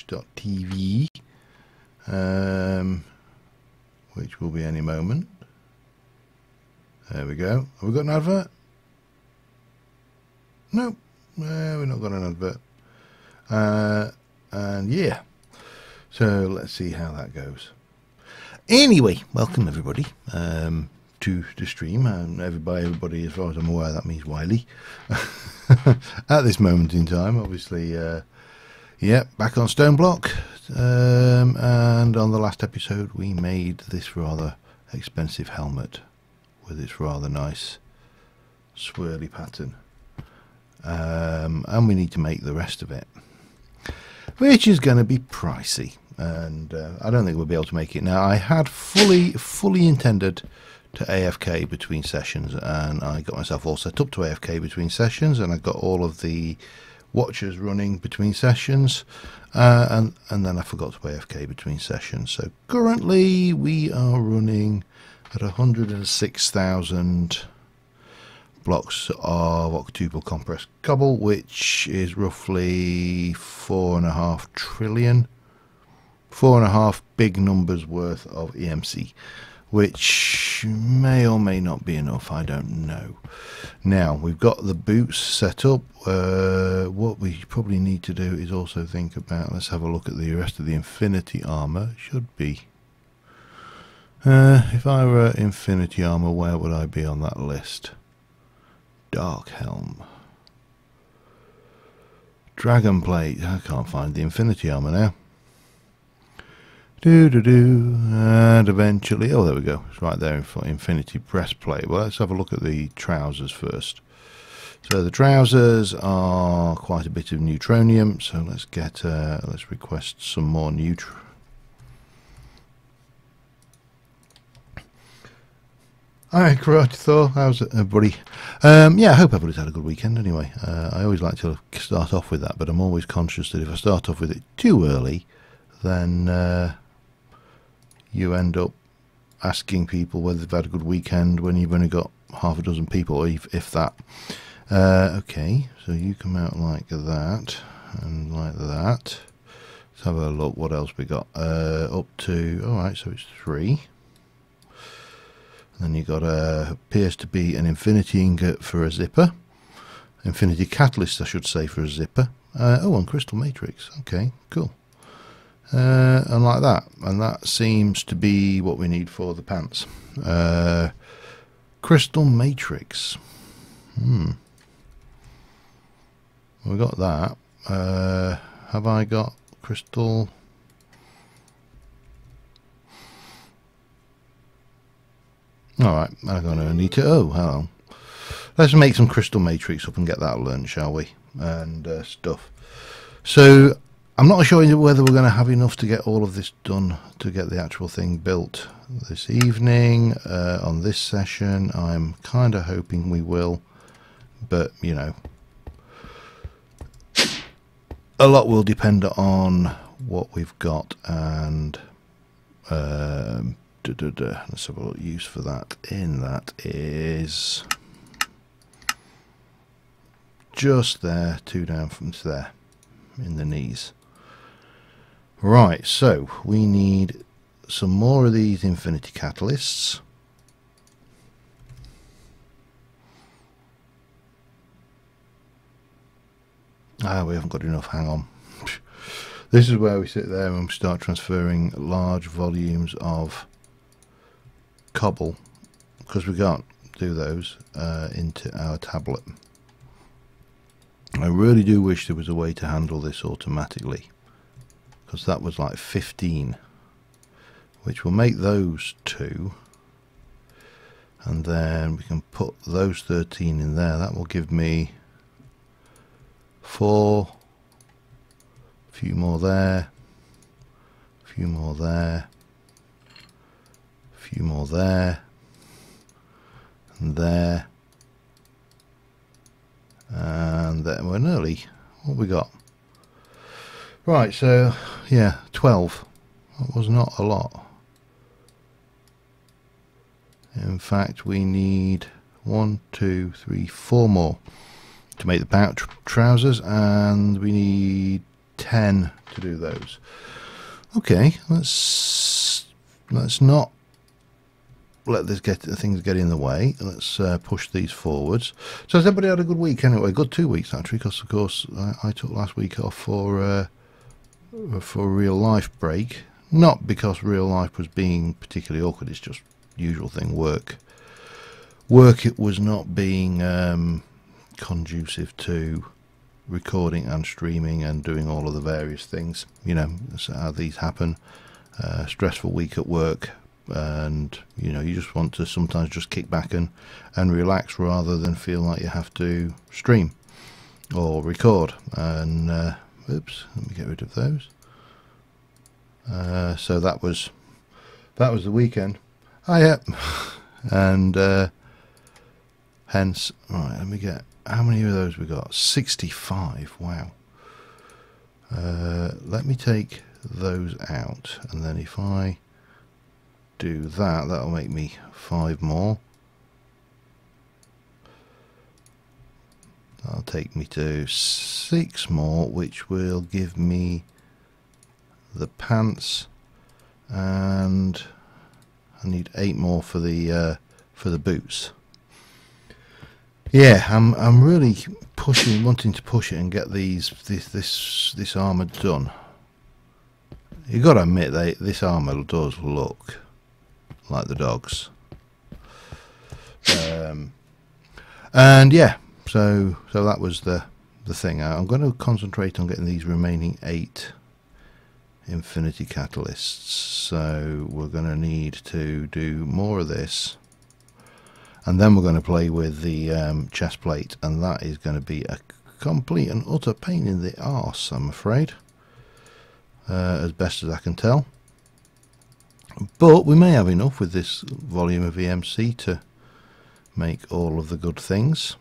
twitch.tv, which will be any moment. There we go. Have we got an advert? Nope. We've not got an advert. And yeah, so let's see how that goes. Anyway, welcome everybody to the stream, and everybody, as far as I'm aware, that means Wiley. At this moment in time, obviously, yeah, back on StoneBlock, and on the last episode we made this rather expensive helmet with its rather nice swirly pattern, and we need to make the rest of it, which is going to be pricey, and I don't think we'll be able to make it now. I had fully intended to AFK between sessions, and I got myself all set up to AFK between sessions, and I got all of the watchers running between sessions, and then I forgot to AFK between sessions. So currently we are running at 106,000 blocks of octuple compressed cobble, which is roughly 4.5 trillion, 4.5 big numbers worth of EMC, which may or may not be enough, I don't know. Now we've got the boots set up. What we probably need to do is also think about, let's have a look at the rest of the infinity armor. It should be, if I were infinity armor, where would I be on that list? Dark helm, dragon plate. I can't find the infinity armor now. And eventually, oh, there we go, it's right there, infinity breastplate. Well, let's have a look at the trousers first. So the trousers are quite a bit of neutronium, so let's get let's request some more Hi Karate Thor, how's it everybody? Yeah, I hope everybody's had a good weekend anyway. I always like to start off with that, but I'm always conscious that if I start off with it too early, then you end up asking people whether they've had a good weekend when you've only got half a dozen people, or if that. Okay, so you come out like that and like that. Let's have a look what else we got. Up to, alright, so it's 3. And then you got appears to be an infinity ingot for a zipper. Infinity catalyst, I should say, for a zipper. Oh, and crystal matrix. Okay, cool. And like that, and that seems to be what we need for the pants. Crystal matrix. We got that. Have I got crystal? Alright, I'm going to need to, oh, hello. Let's make some crystal matrix up and get that learned, shall we? And stuff. So I'm not sure whether we're going to have enough to get all of this done to get the actual thing built this evening on this session. I'm kind of hoping we will, but you know, a lot will depend on what we've got, and let's have a look. Use for that in that is just there, 2 down from there in the knees. Right, so we need some more of these infinity catalysts. We haven't got enough, hang on. This is where we sit there and start transferring large volumes of cobble, because we can't do those into our tablet. I really do wish there was a way to handle this automatically, because that was like 15, which will make those 2, and then we can put those 13 in there. That will give me 4, a few more there, a few more there, a few more there, and there, and then we're nearly, what we got? Right, so yeah, 12. That was not a lot. In fact, we need 1, 2, 3, 4 more to make the pouch trousers, and we need 10 to do those. Okay, let's not let this things get in the way. Let's push these forwards. So has everybody had a good week anyway? Good 2 weeks actually, because of course I took last week off for a real life break. Not because real life was being particularly awkward. It's just usual thing, work. It was not being conducive to recording and streaming and doing all of the various things. You know, that's how these happen. Stressful week at work, and you know, you just want to sometimes just kick back and relax rather than feel like you have to stream or record. And oops, let me get rid of those. So that was the weekend. Oh yeah. And hence, right, let me get, how many of those we got? 65. Wow. Let me take those out, and then if I do that, that'll make me 5 more. That'll take me to 6 more, which will give me the pants, and I need 8 more for the boots. Yeah, I'm really wanting to push it and get this armour done. You got to admit, this armour does look like the dogs. And yeah, so that was the thing. I'm going to concentrate on getting these remaining 8 infinity catalysts. So we're going to need to do more of this, and then we're going to play with the chest plate, and that is going to be a complete and utter pain in the arse, I'm afraid, as best as I can tell. But we may have enough with this volume of EMC to make all of the good things,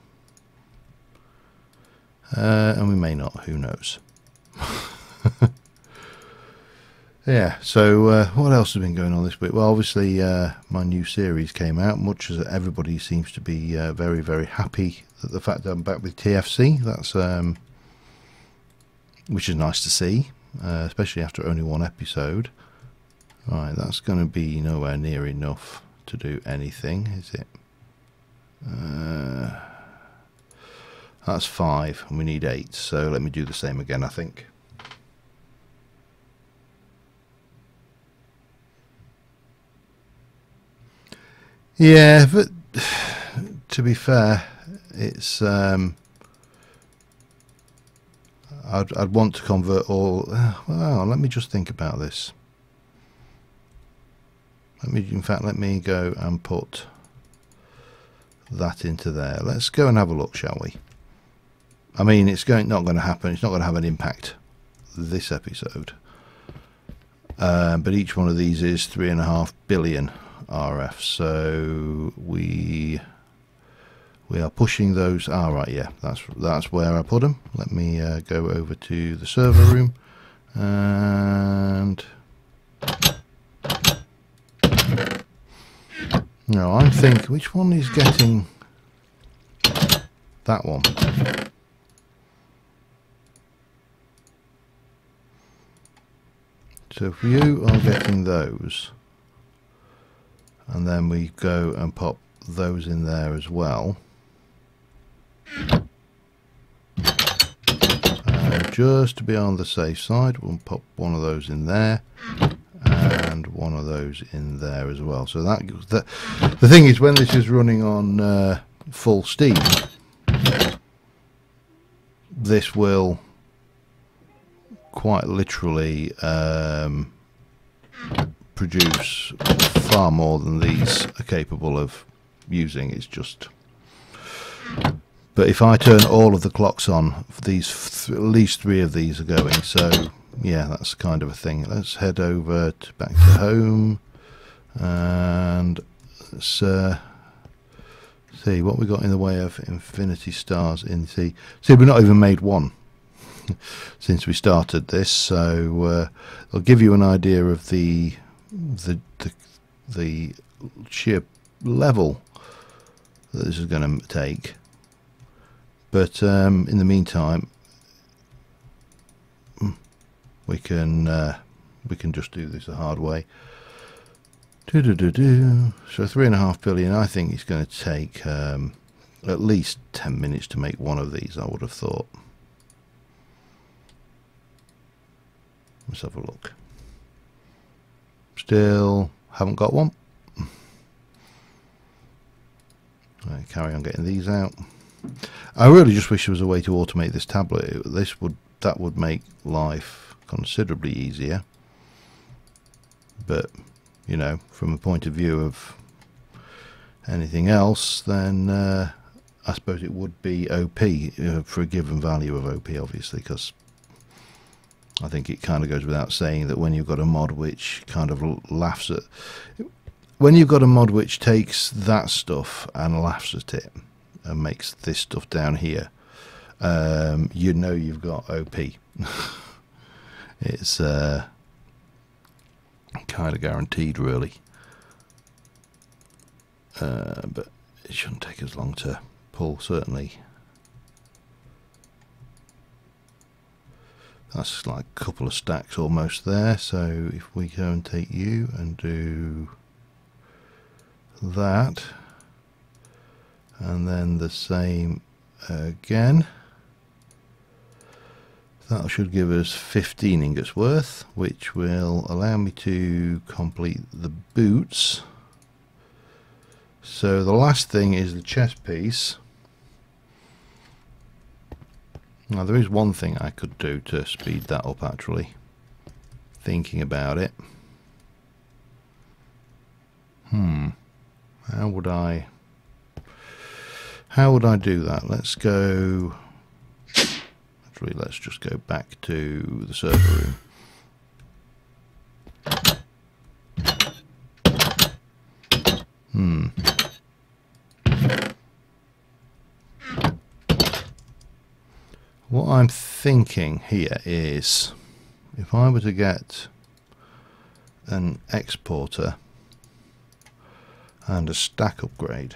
and we may not, who knows. Yeah, so what else has been going on this week? Well, obviously my new series came out, much as everybody seems to be very, very happy at the fact that I'm back with TFC. That's which is nice to see, especially after only 1 episode. Right, that's going to be nowhere near enough to do anything, is it? That's 5, and we need 8, so let me do the same again, I think. Yeah, but to be fair, it's I'd want to convert all. Well, let me just think about this. Let me go and put that into there. Let's go and have a look, shall we? I mean, it's not going to happen. It's not going to have an impact this episode. But each one of these is 3.5 billion. RF, so we are pushing those. Right, yeah, that's where I put them. Let me go over to the server room, and no, I think, which one is getting that one? So if you are getting those, and then we go and pop those in there as well. Just to be on the safe side, we'll pop one of those in there and one of those in there as well. So the thing is, when this is running on full steam, this will quite literally produce far more than these are capable of using. It's just, but if I turn all of the clocks on, these at least 3 of these are going. So yeah, that's kind of a thing. Let's head over back to home, and let's see what we got in the way of infinity stars in the. See, we've not even made 1 since we started this, so I'll give you an idea of the sheer level that this is going to take. But in the meantime, we can just do this the hard way. So 3.5 billion. I think it's going to take at least 10 minutes to make one of these, I would have thought. Let's have a look. Still haven't got one. Right, carry on getting these out. I really just wish there was a way to automate this tablet. That would make life considerably easier. But you know, from a point of view of anything else, then I suppose it would be OP for a given value of OP, obviously, because I think it kind of goes without saying that when you've got a mod which kind of laughs at, when you've got a mod which takes that stuff and laughs at it and makes this stuff down here, you know you've got OP. It's kind of guaranteed, really. But it shouldn't take as long to pull, certainly. That's like a couple of stacks almost there. So if we go and take you and do that, and then the same again, that should give us 15 ingots worth, which will allow me to complete the boots. So the last thing is the chest piece. Now there is one thing I could do to speed that up, actually, thinking about it. How would I do that? Let's go. Actually, let's just go back to the server room. What I'm thinking here is, if I were to get an exporter and a stack upgrade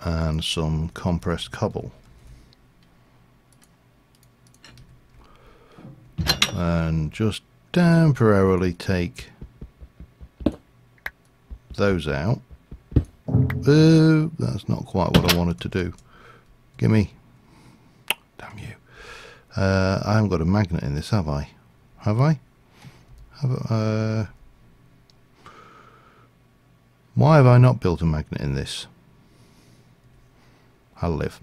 and some compressed cobble, and just temporarily take those out. That's not quite what I wanted to do. Gimme. Damn you. I haven't got a magnet in this, have I? Have I? Why have I not built a magnet in this? I'll live.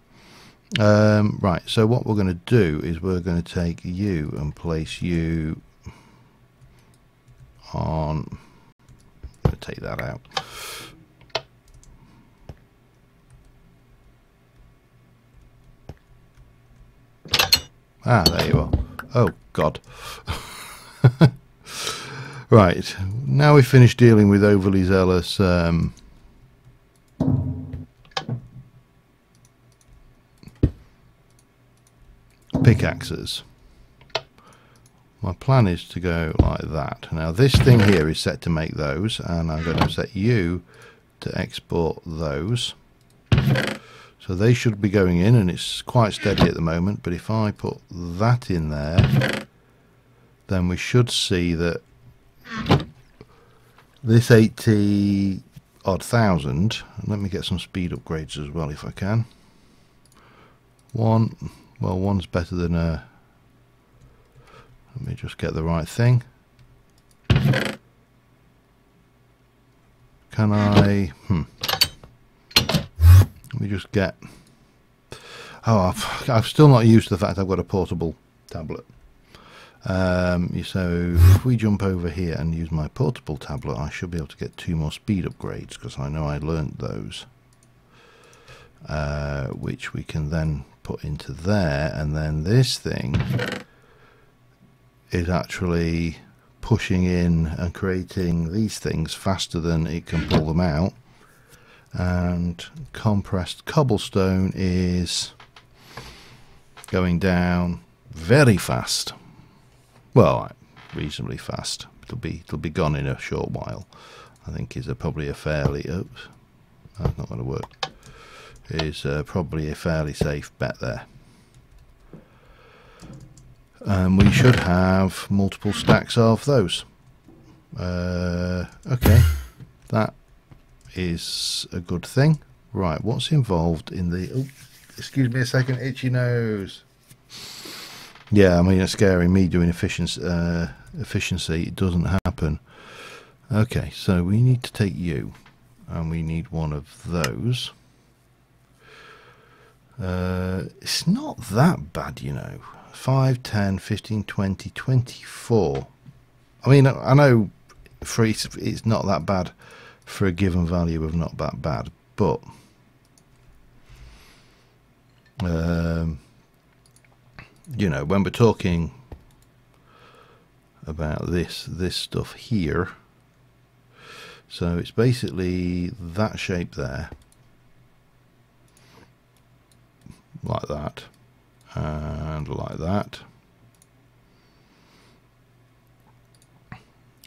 Right, so what we're going to do is we're going to take you and place you on. I'm going to take that out. Ah, there you are. Oh, God. Right, now we've finished dealing with overly zealous pickaxes. My plan is to go like that. Now this thing here is set to make those, and I'm going to set you to export those. So they should be going in, and it's quite steady at the moment, but if I put that in there, then we should see that this 80 odd thousand, let me get some speed upgrades as well if I can. One's better than a, let me just get the right thing. Can I, let me just get, I've still not used the fact I've got a portable tablet. So if we jump over here and use my portable tablet, I should be able to get 2 more speed upgrades, because I know I learnt those, which we can then put into there, and then this thing is actually pushing in and creating these things faster than it can pull them out. And compressed cobblestone is going down very fast. Well, reasonably fast. It'll be gone in a short while. I think is probably a fairly, oops, that's not going to work. Is probably a fairly safe bet there. And we should have multiple stacks of those. Okay, that is a good thing. Right, what's involved in the... Oh, excuse me a second, itchy nose. Yeah, I mean, it's scary. Me doing efficiency, it doesn't happen. Okay, so we need to take you, and we need one of those. It's not that bad, you know. 5, 10, 15, 20, 24. I mean, I know for it's not that bad for a given value of not that bad, but you know, when we're talking about this stuff here, so it's basically that shape there, like that, and like that,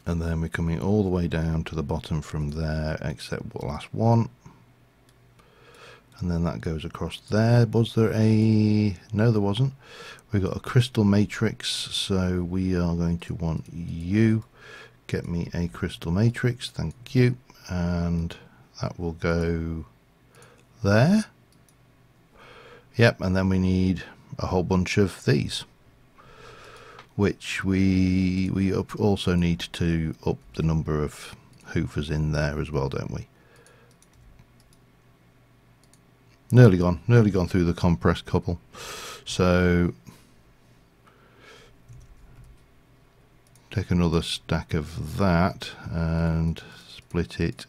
and then we're coming all the way down to the bottom from there, except the last one. And then that goes across there. Was there a... No, there wasn't. We've got a crystal matrix, so we are going to want you. Get me a crystal matrix, thank you. And that will go there. Yep, and then we need a whole bunch of these, which we also need to up the number of hoovers in there as well, don't we? Nearly gone through the compressed couple. So take another stack of that and split it.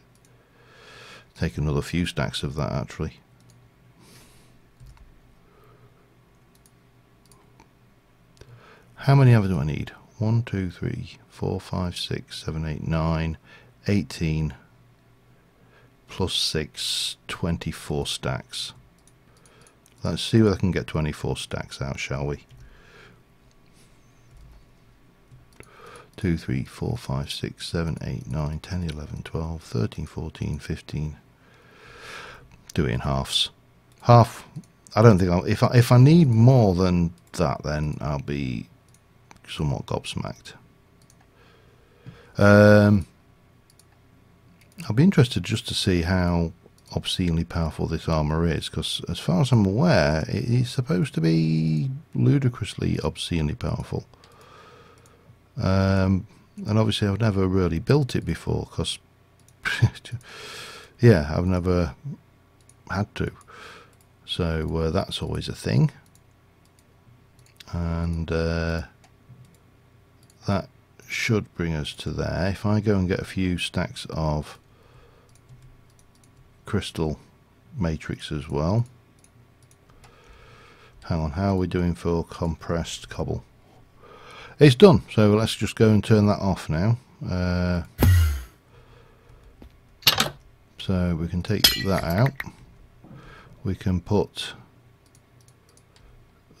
Take another few stacks of that actually. How many ever do I need? 1, 2, 3, 4, 5, 6, 7, 8, 9, 18. Plus 6, 24 stacks. Let's see whether I can get 24 stacks out, shall we? 2, 3, 4, 5, 6, 7, 8, 9, 10, 11, 12, 13, 14, 15. Do it in halves. Half. I don't think I'll... If I need more than that, then I'll be somewhat gobsmacked. I'll be interested just to see how obscenely powerful this armor is, because as far as I'm aware, it is supposed to be ludicrously obscenely powerful. And obviously I've never really built it before, because yeah, I've never had to. So that's always a thing. And that should bring us to there. If I go and get a few stacks of crystal matrix as well. Hang on, how are we doing for compressed cobble? It's done, so let's just go and turn that off now. So we can take that out. We can put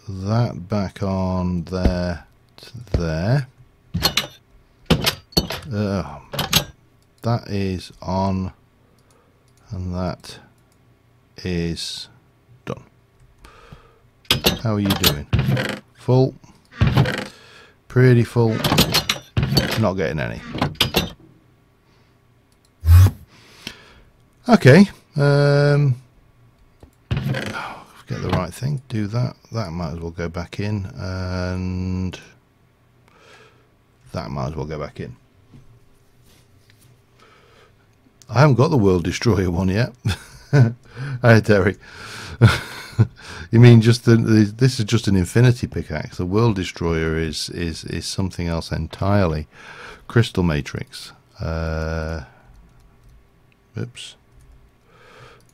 that back on there to there. That is on, and that is done. How are you doing? Full? Pretty full? Not getting any. Okay. Get the right thing. Do that. That might as well go back in, and that might as well go back in. I haven't got the World Destroyer one yet. Hey, Terry. You mean just this is just an infinity pickaxe? The World Destroyer is something else entirely. Crystal Matrix. Oops.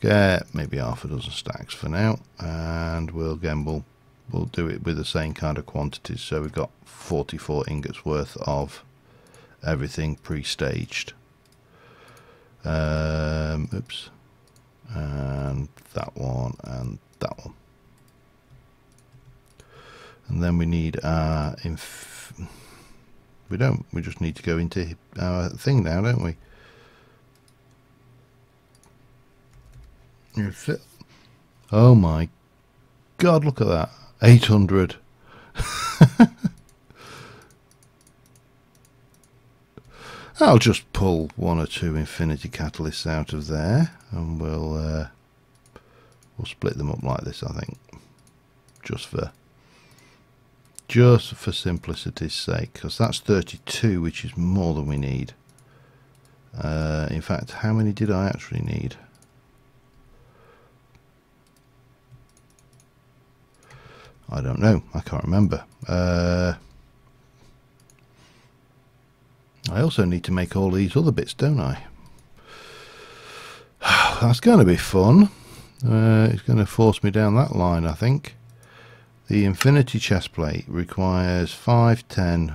Get maybe half a dozen stacks for now, and we'll do it with the same kind of quantities. So we've got 44 ingots worth of everything pre-staged. Oops, and that one and that one, and then we need we just need to go into our thing now, don't we? Oh my god, look at that. 800. I'll just pull one or two infinity catalysts out of there, and we'll split them up like this, I think, just for simplicity's sake, because that's 32, which is more than we need. In fact, how many did I actually need? I don't know. I can't remember. I also need to make all these other bits, don't I? That's going to be fun. It's going to force me down that line, I think. The infinity chest plate requires 5, 10,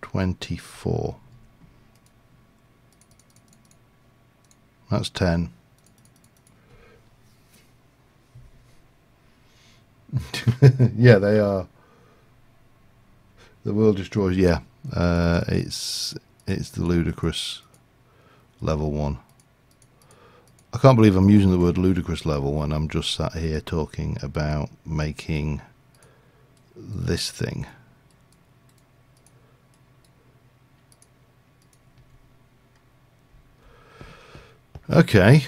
24. That's 10. Yeah, they are. The World Destroyers, yeah. It's the ludicrous level 1. I can't believe I'm using the word ludicrous level when I'm just sat here talking about making this thing. Okay.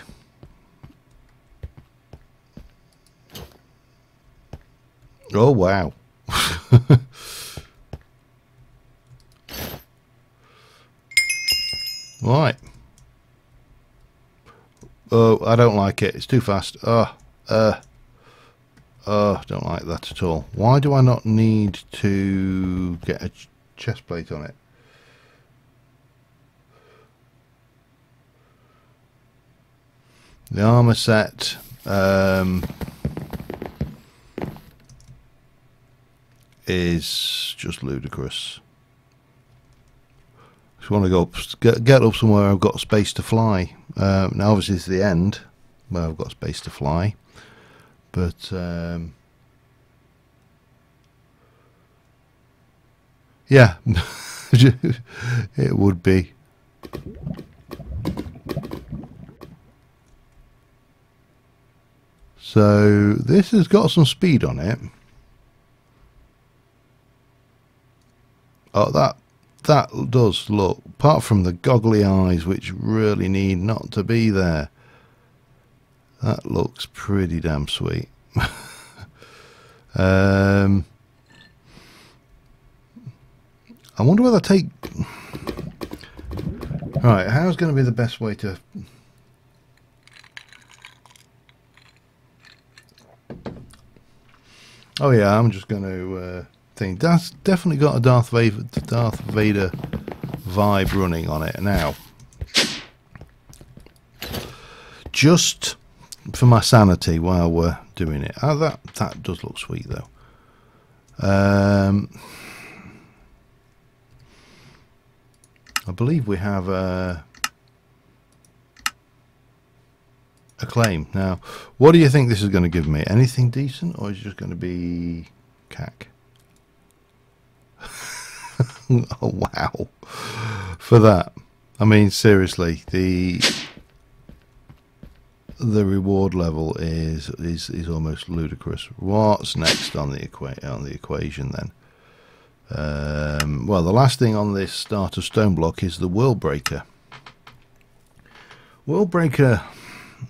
Oh wow. Right. Oh, I don't like it. It's too fast. Oh, don't like that at all. Why do I not need to get a chest plate on it? The armor set is just ludicrous. Just want to go up, get up somewhere I've got space to fly. Now obviously it's the end where I've got space to fly, but yeah, it would be. So this has got some speed on it. Oh, that does look, apart from the goggly eyes which really need not to be there, that looks pretty damn sweet. I wonder whether I take... Right, how's going to be the best way to... Oh yeah, I'm just going to think that's definitely got a Darth Vader vibe running on it now. Just for my sanity while we're doing it. Oh, that does look sweet though. I believe we have a claim. Now, what do you think this is going to give me? Anything decent, or is it just going to be cack? Oh wow. For that, I mean seriously, the reward level is almost ludicrous. What's next on the equation then? Well, the last thing on this start of StoneBlock is the World Breaker. World Breaker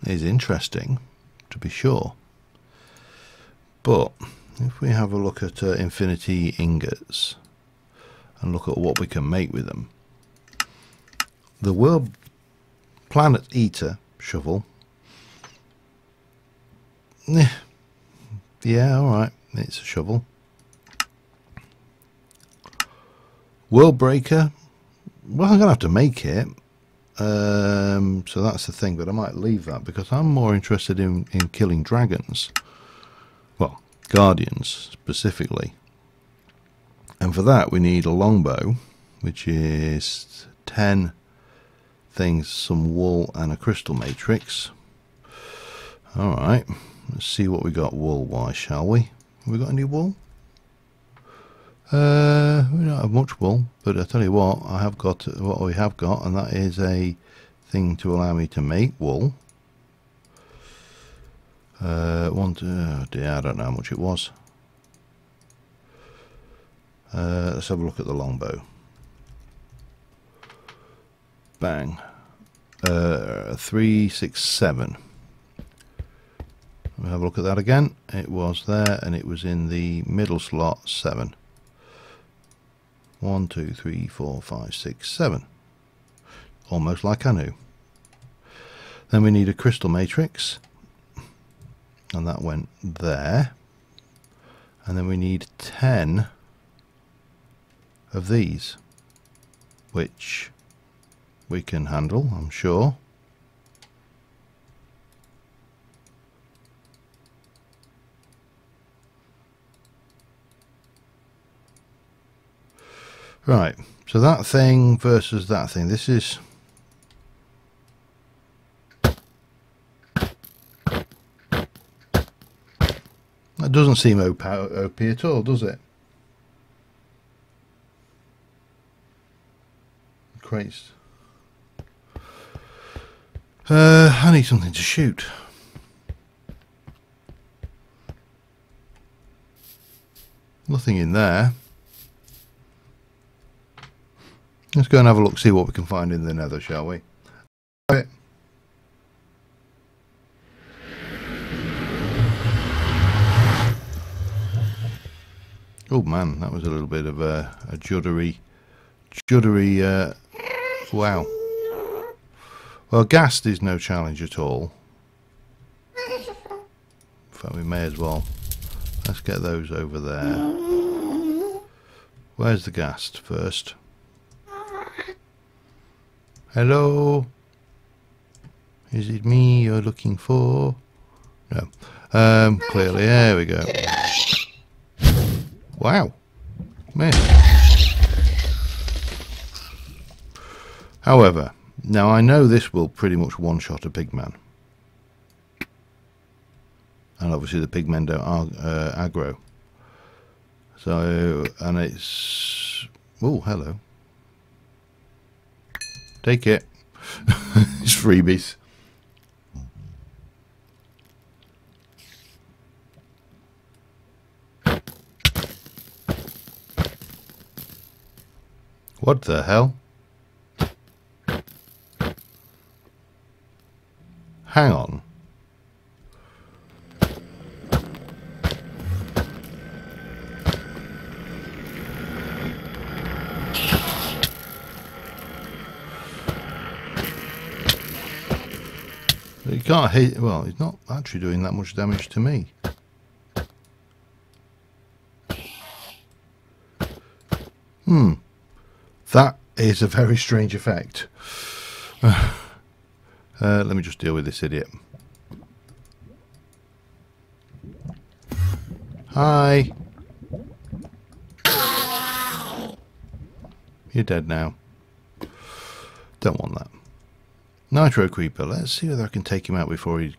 is interesting, to be sure, but if we have a look at infinity ingots and look at what we can make with them, the World Planet Eater shovel, yeah, alright, it's a shovel. World Breaker, well, I'm gonna have to make it. So that's the thing, but I might leave that because I'm more interested in killing dragons, well, guardians specifically, and for that we need a longbow, which is 10 things, some wool and a crystal matrix. Alright, let's see what we got wool wise, shall we? Have we got any wool? We don't have much wool, but I tell you what, I have got what we have got, and that is a thing to allow me to make wool. Oh dear, I don't know how much it was. Let's have a look at the longbow. Bang. 367. We'll have a look at that again. It was there, and it was in the middle slot 7. 1, 2, 3, 4, 5, 6, 7. Almost like I knew. Then we need a crystal matrix, and that went there. And then we need 10 of these, which we can handle, I'm sure. Right, so that thing versus that thing. This is... that doesn't seem OP at all, does it? Crates. I need something to shoot. Nothing in there. Let's go and have a look, see what we can find in the nether, shall we? Okay. Oh man, that was a little bit of a juddery, wow. Well, ghast is no challenge at all. In fact, we may as well. Let's get those over there. Where's the ghast first? Hello? Is it me you're looking for? No. Clearly, there we go. Wow. Man. However, now I know this will pretty much one-shot a pigman. And obviously the pigmen don't aggro. So, and it's... oh, hello. Take it. It's freebies. What the hell? Hang on. You can't hit. Well, he's not actually doing that much damage to me. That is a very strange effect. Let me just deal with this idiot. Hi. You're dead now. Don't want that. Nitro Creeper. Let's see whether I can take him out before he...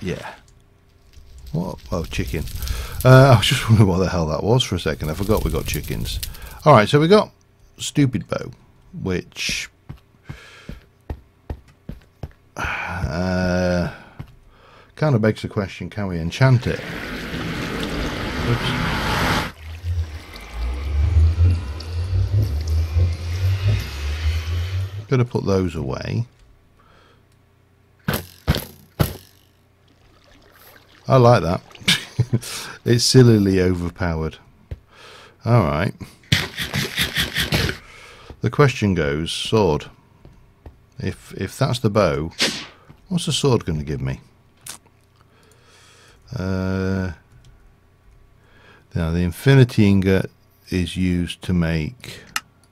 yeah. What? Oh, chicken. I was just wondering what the hell that was for a second. I forgot we got chickens. Alright, so we got Stupid Bow, which... kind of begs the question, can we enchant it? Oops. Gotta put those away. I like that. It's sillily overpowered. Alright. The question goes, sword. If that's the bow, what's the sword going to give me? Now the infinity ingot is used to make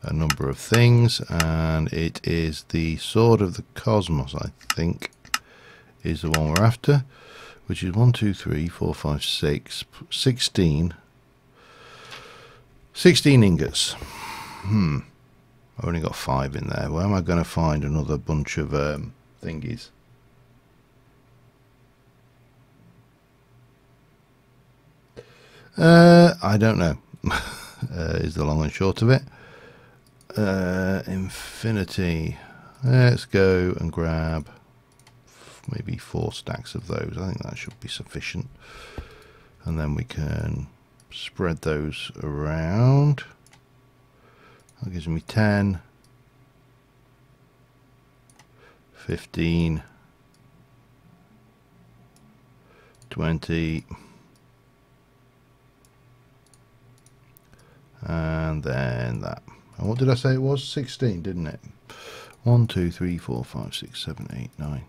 a number of things, and it is the sword of the cosmos, I think, is the one we're after, which is 1, 2, 3, 4, 5, 6, 16 ingots. I've only got 5 in there. Where am I going to find another bunch of thingies? I don't know. Is the long and short of it. Infinity. Let's go and grab maybe 4 stacks of those. I think that should be sufficient. And then we can spread those around. That gives me 10. 15, 20, and then that. And what did I say it was? 16, didn't it? 1, 2, 3, 4, 5, 6, 7, 8, 9,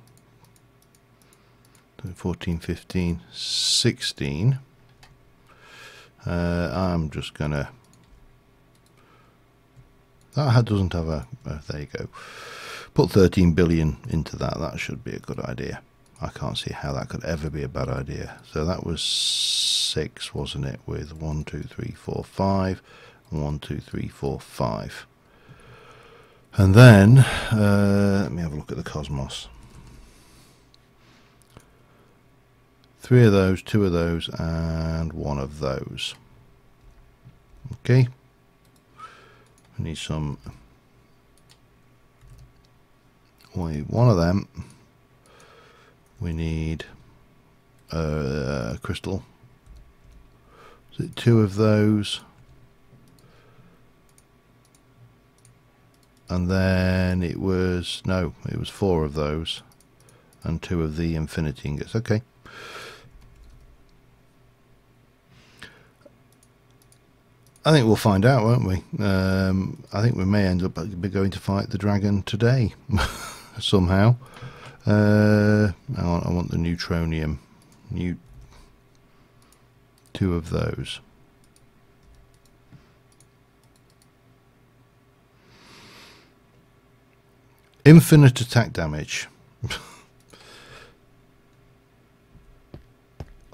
14, 15, 16. I'm just gonna. That doesn't have a. There you go. Put 13 billion into that. That should be a good idea. I can't see how that could ever be a bad idea. So that was 6, wasn't it? With 1, 2, 3, 4, 5, 1, 2, 3, 4, 5. And then let me have a look at the cosmos. 3 of those, 2 of those, and 1 of those. Okay. We need some. Wait, 1 of them. We need crystal. Is it 2 of those? And then it was, no, it was 4 of those and 2 of the infinity ingots. Okay. I think we'll find out, won't we? I think we may end up going to fight the dragon today somehow. I want the neutronium. 2 of those. Infinite attack damage.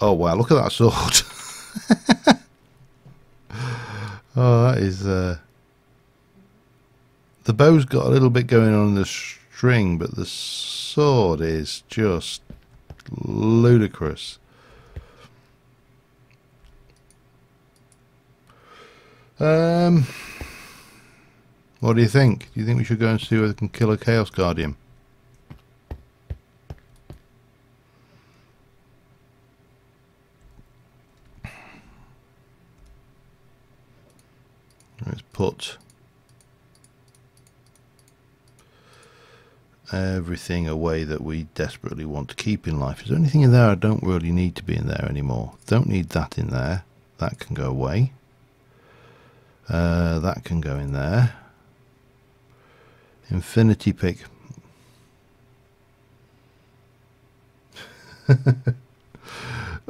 Oh wow, look at that sword. Oh, that is the bow's got a little bit going on in the string, but the sword is just ludicrous. What do you think? Do you think we should go and see whether we can kill a Chaos Guardian? Let's put everything away that we desperately want to keep in life. Is there anything in there I don't really need to be in there anymore? Don't need that in there. That can go away. That can go in there. Infinity pick.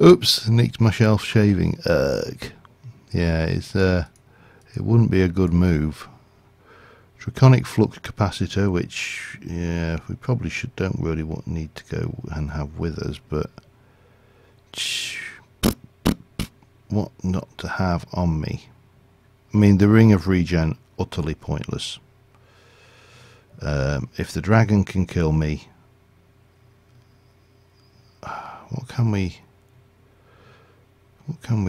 Oops, nicked my shelf shaving. Ugh. Yeah, it's it wouldn't be a good move. Draconic flux capacitor, which yeah, we probably don't really need to go and have with us, but what not to have on me? I mean, the ring of regen, utterly pointless. If the dragon can kill me, what can we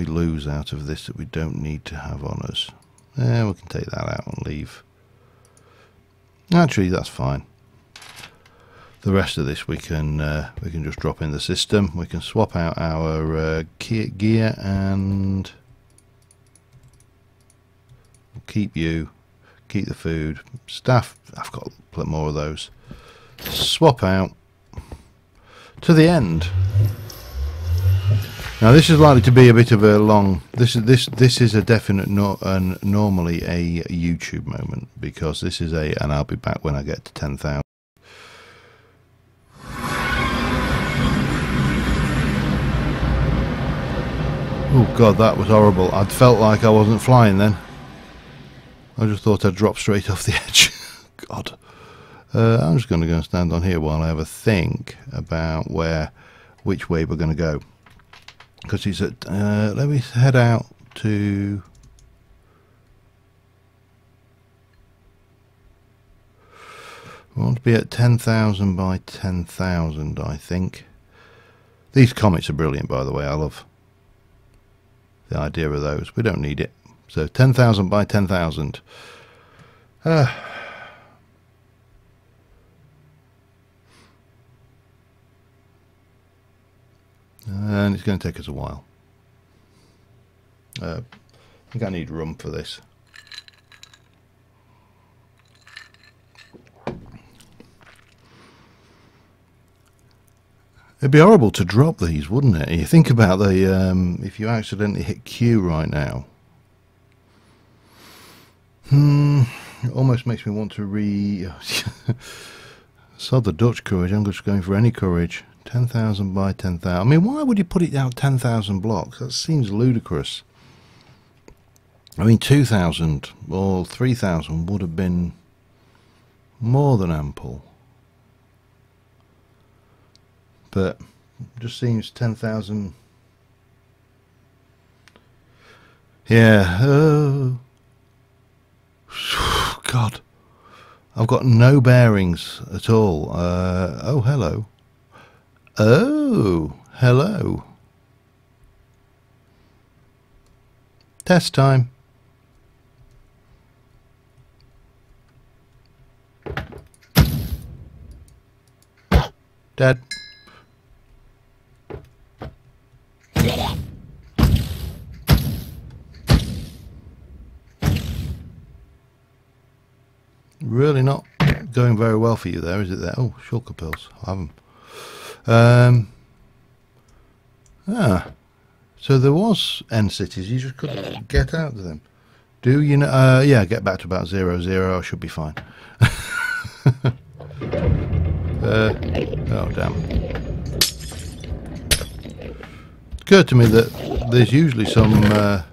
lose out of this that we don't need to have on us? We can take that out and leave. Actually, that's fine. The rest of this we can just drop in the system. We can swap out our gear and we'll keep you. Keep the food. Staff, I've got plenty more of those. Swap out to the end. Now this is likely to be a bit of a long. This is a definite normally a YouTube moment, because this is and I'll be back when I get to 10,000. Oh God, that was horrible. I'd felt like I wasn't flying then. I just thought I'd drop straight off the edge. God. I'm just going to go and stand on here while I have a think about which way we're going to go. Because he's at, let me head out to, we want to be at 10,000 by 10,000, I think. These comics are brilliant, by the way. I love the idea of those. We don't need it. So 10,000 by 10,000. And it's going to take us a while. I think I need rum for this. It'd be horrible to drop these, wouldn't it? You think about the if you accidentally hit Q right now. It almost makes me want to sod the Dutch courage. I'm just going for any courage. 10,000 by 10,000. I mean, why would you put it down 10,000 blocks? That seems ludicrous. I mean, 2,000 or 3,000 would have been more than ample. But just seems 10,000. Yeah. Oh. God. I've got no bearings at all. Oh, hello. Oh, hello. Test time. Dead. Really not going very well for you there, is it there? Oh, shulker pills. I have them. So there was end cities, you just couldn't get out of them. Do you know? Yeah, get back to about 0, I should be fine. Oh, damn. It occurred to me that there's usually some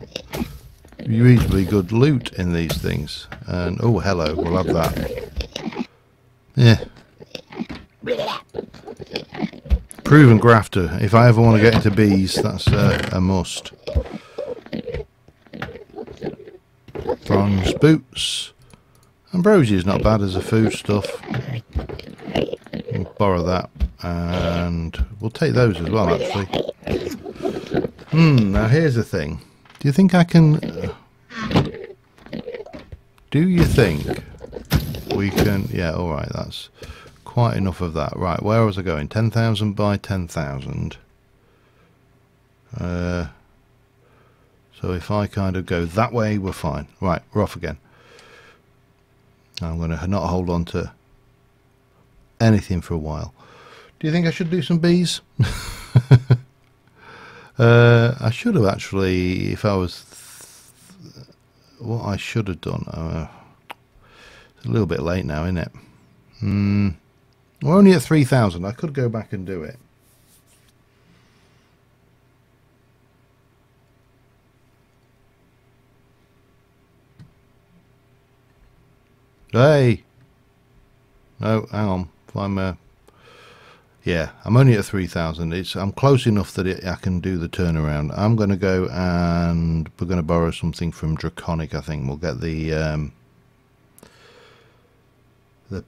reasonably good loot in these things. And, oh, hello, we'll have that. Yeah. Proven grafter. If I ever want to get into bees, that's a must. Bronze boots. Ambrosia is not bad as a food stuff. We'll borrow that, and we'll take those as well, actually. Now here's the thing. Do you think I can... do you think we can... Yeah, alright, that's quite enough of that. Right, where was I going? 10,000 by 10,000. So if I kind of go that way, we're fine. Right, we're off again. I'm going to not hold on to anything for a while. Do you think I should do some bees? I should have actually, if I was... what I should have done... it's a little bit late now, isn't it? We're only at 3,000. I could go back and do it. Hey! No, hang on. If I'm... yeah, I'm only at 3,000. I'm close enough that I can do the turnaround. I'm going to go and we're going to borrow something from Draconic, I think. We'll get the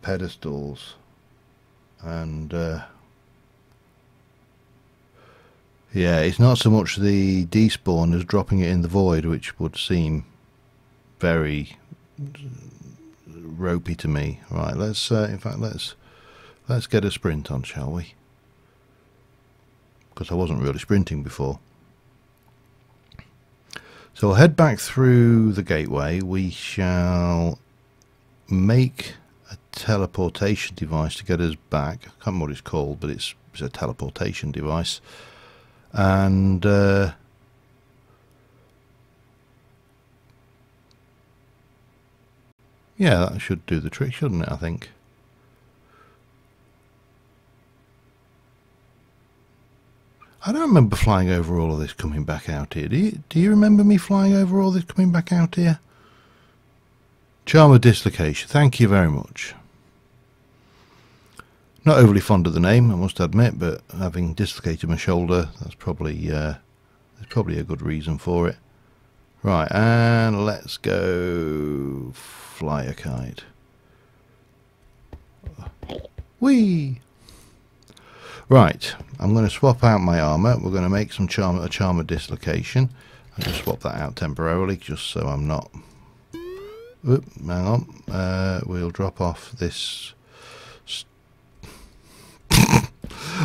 pedestals. And yeah, it's not so much the despawn as dropping it in the void, which would seem very ropey to me. Right, let's in fact let's get a sprint on, shall we? Because I wasn't really sprinting before. So we'll head back through the gateway. We shall make a teleportation device to get us back. I can't remember what it's called, but it's a teleportation device. And yeah, that should do the trick, shouldn't it, I think? I don't remember flying over all of this coming back out here. Do you remember me flying over all this coming back out here? Charm of Dislocation, thank you very much. Not overly fond of the name, I must admit, but having dislocated my shoulder, that's probably there's probably a good reason for it. Right, and let's go fly a kite. Whee! Right, I'm going to swap out my armour. We're going to make a charm of dislocation. I'll just swap that out temporarily, just so I'm not... Oop, hang on. We'll drop off this...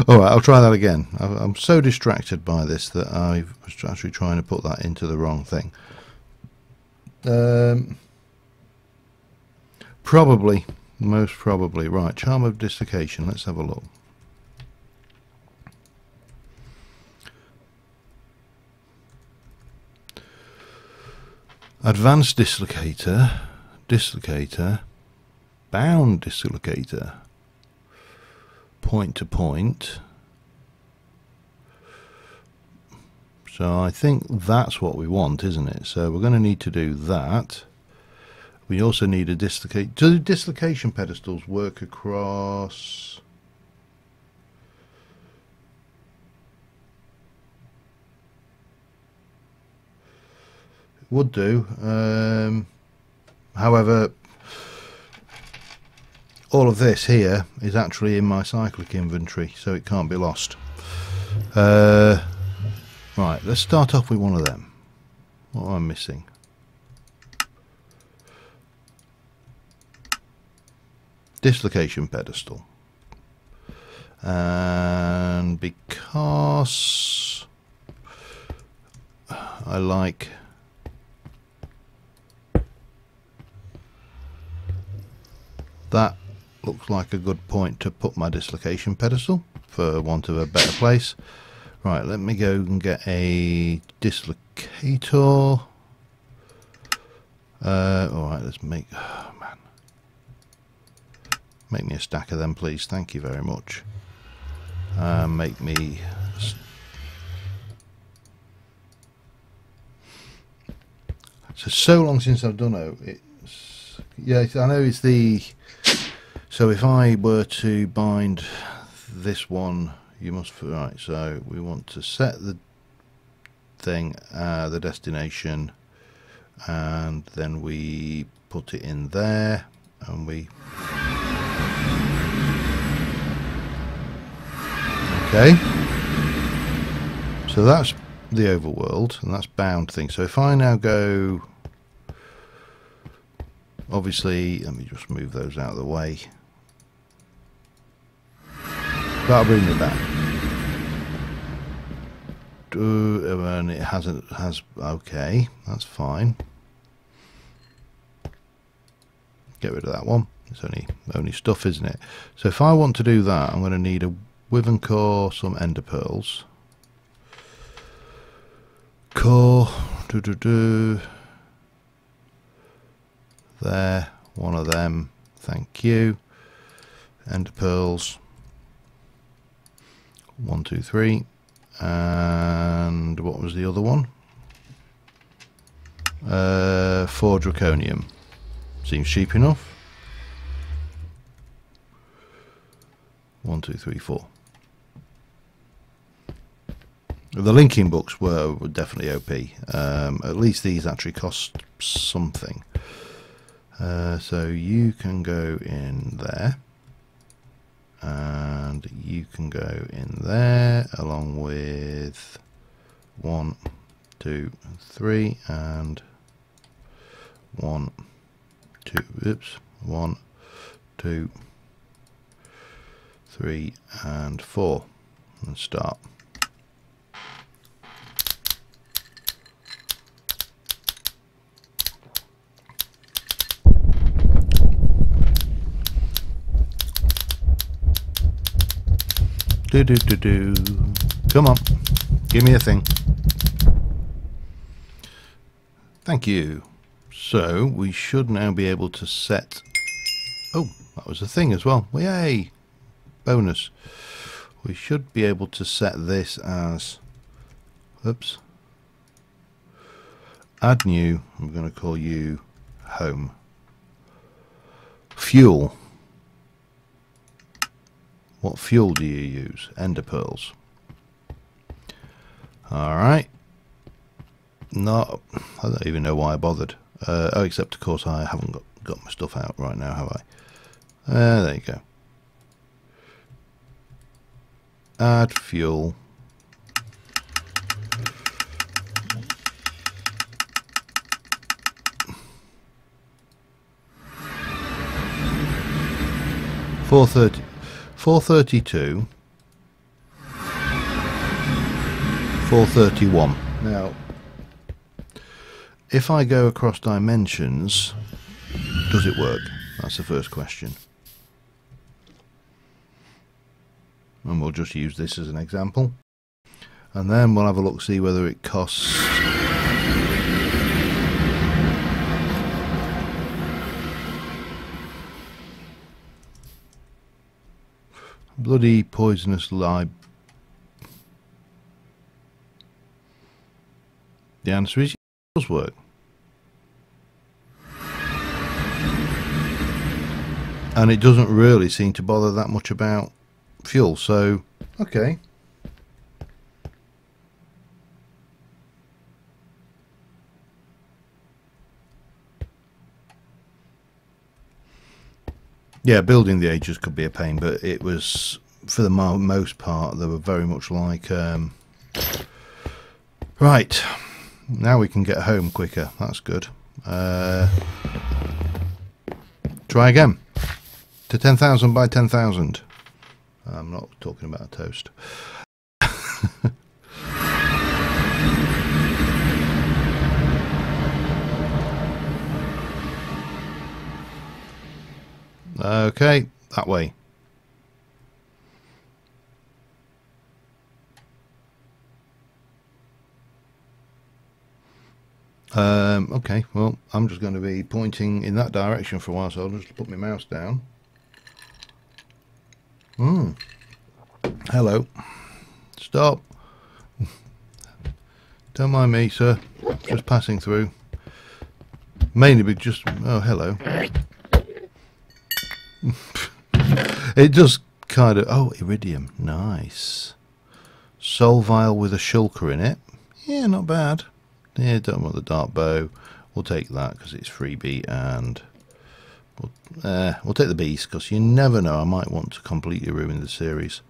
Alright, I'll try that again. I'm so distracted by this that I was actually trying to put that into the wrong thing. Probably, most probably. Right, charm of dislocation. Let's have a look. Advanced dislocator, dislocator, bound dislocator, point to point. So I think that's what we want, isn't it? So we're going to need to do that. We also need a dislocator. Do dislocation pedestals work across? Would do. However, all of this here is actually in my cyclic inventory, so it can't be lost. Right, let's start off with one of them. What am I missing? Dislocation pedestal. And because I like that, looks like a good point to put my dislocation pedestal, for want of a better place. Right, let me go and get a dislocator. Alright, let's make... Oh, man. Make me a stack of them, please. Thank you very much. Make me... So long since I've done it. Yeah, I know it's the... So if I were to bind this one, you must... Right, so we want to set the thing, the destination, and then we put it in there, and we... Okay. So that's the overworld, and that's bound thing. So if I now go... Obviously, let me just move those out of the way. That'll bring me back. And it has okay, that's fine. Get rid of that one. It's only stuff, isn't it? So if I want to do that, I'm going to need a Wyvern core, some ender pearls. Core, there, one of them. Thank you. Ender pearls. 1, 2, 3, and what was the other one? 4 draconium. Seems cheap enough. 1, 2, 3, 4. The linking books were definitely OP. At least these actually cost something. So you can go in there. And you can go in there along with 1, 2, 3 and 1, 2, oops, 1, 2, 3 and 4 and start. Come on, give me a thing. Thank you. So we should now be able to set... Oh, that was a thing as well. Yay! Bonus. We should be able to set this as... Oops. Add new. I'm going to call you home. Fuel. What fuel do you use? Ender pearls. Alright. No, I don't even know why I bothered. Oh, except of course I haven't got my stuff out right now, have I? There you go. Add fuel. $4.30. 432, 431. Now, if I go across dimensions, does it work? That's the first question. And we'll just use this as an example. And then we'll have a look, see whether it costs bloody poisonous lye. The answer is it does work. And it doesn't really seem to bother that much about fuel, so okay. Yeah, building the ages could be a pain, but it was, for the most part, they were very much like right, now we can get home quicker. That's good. Try again. To 10,000 by 10,000. I'm not talking about a toast. Okay, that way. Okay, well, I'm just going to be pointing in that direction for a while, so I'll just put my mouse down. Hello. Stop. Don't mind me, sir. Just passing through. Mainly because oh, hello. It just kind of, oh, iridium, nice. Soul vial with a shulker in it. Yeah, not bad. Yeah, don't want the dart bow. We'll take that because it's freebie, and we'll take the beast because you never know. I might want to completely ruin the series.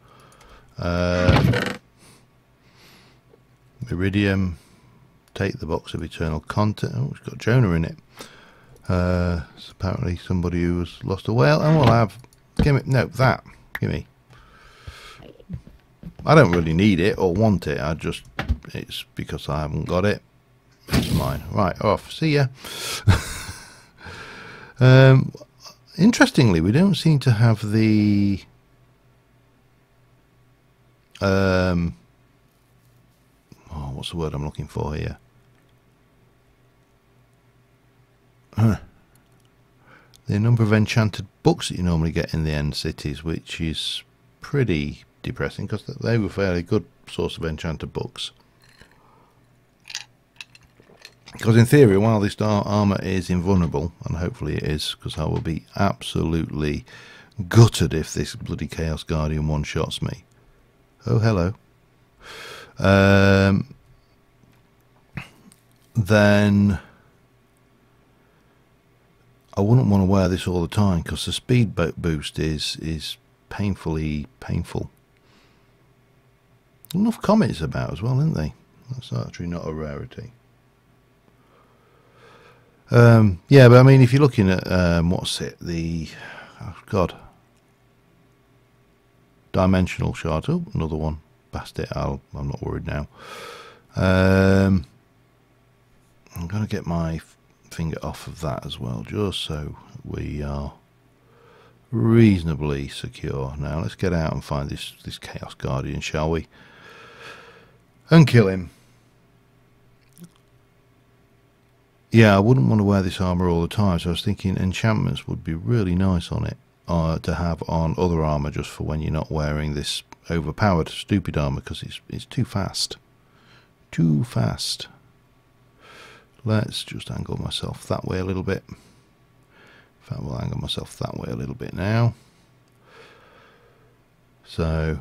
Iridium. Take the box of eternal content. Oh, it's got Jonah in it. It's apparently somebody who has lost a whale, and we'll have. Give me that. Give me. I don't really need it or want it. It's because I haven't got it. It's mine. Right, off. See ya. Interestingly, we don't seem to have the oh, what's the word I'm looking for here? The number of enchanted books that you normally get in the end cities, which is pretty depressing because they were a fairly good source of enchanted books. Because in theory, while this armour is invulnerable, and hopefully it is, because I will be absolutely gutted if this bloody Chaos Guardian one-shots me. Oh, hello. Then I wouldn't want to wear this all the time because the speed boost is painfully painful. Enough comments about as well, isn't they? That's actually not a rarity. Yeah, but I mean, if you're looking at what's it? The dimensional shard. Oh, another one. Past it. I'm not worried now. I'm going to get my finger off of that as well, just so we are reasonably secure. Now let's get out and find this Chaos Guardian, shall we? And kill him. Yeah, I wouldn't want to wear this armour all the time, so I was thinking enchantments would be really nice on it to have on other armour, just for when you're not wearing this overpowered stupid armour, because it's too fast. Too fast. Let's just angle myself that way a little bit. In fact, we'll angle myself that way a little bit now. So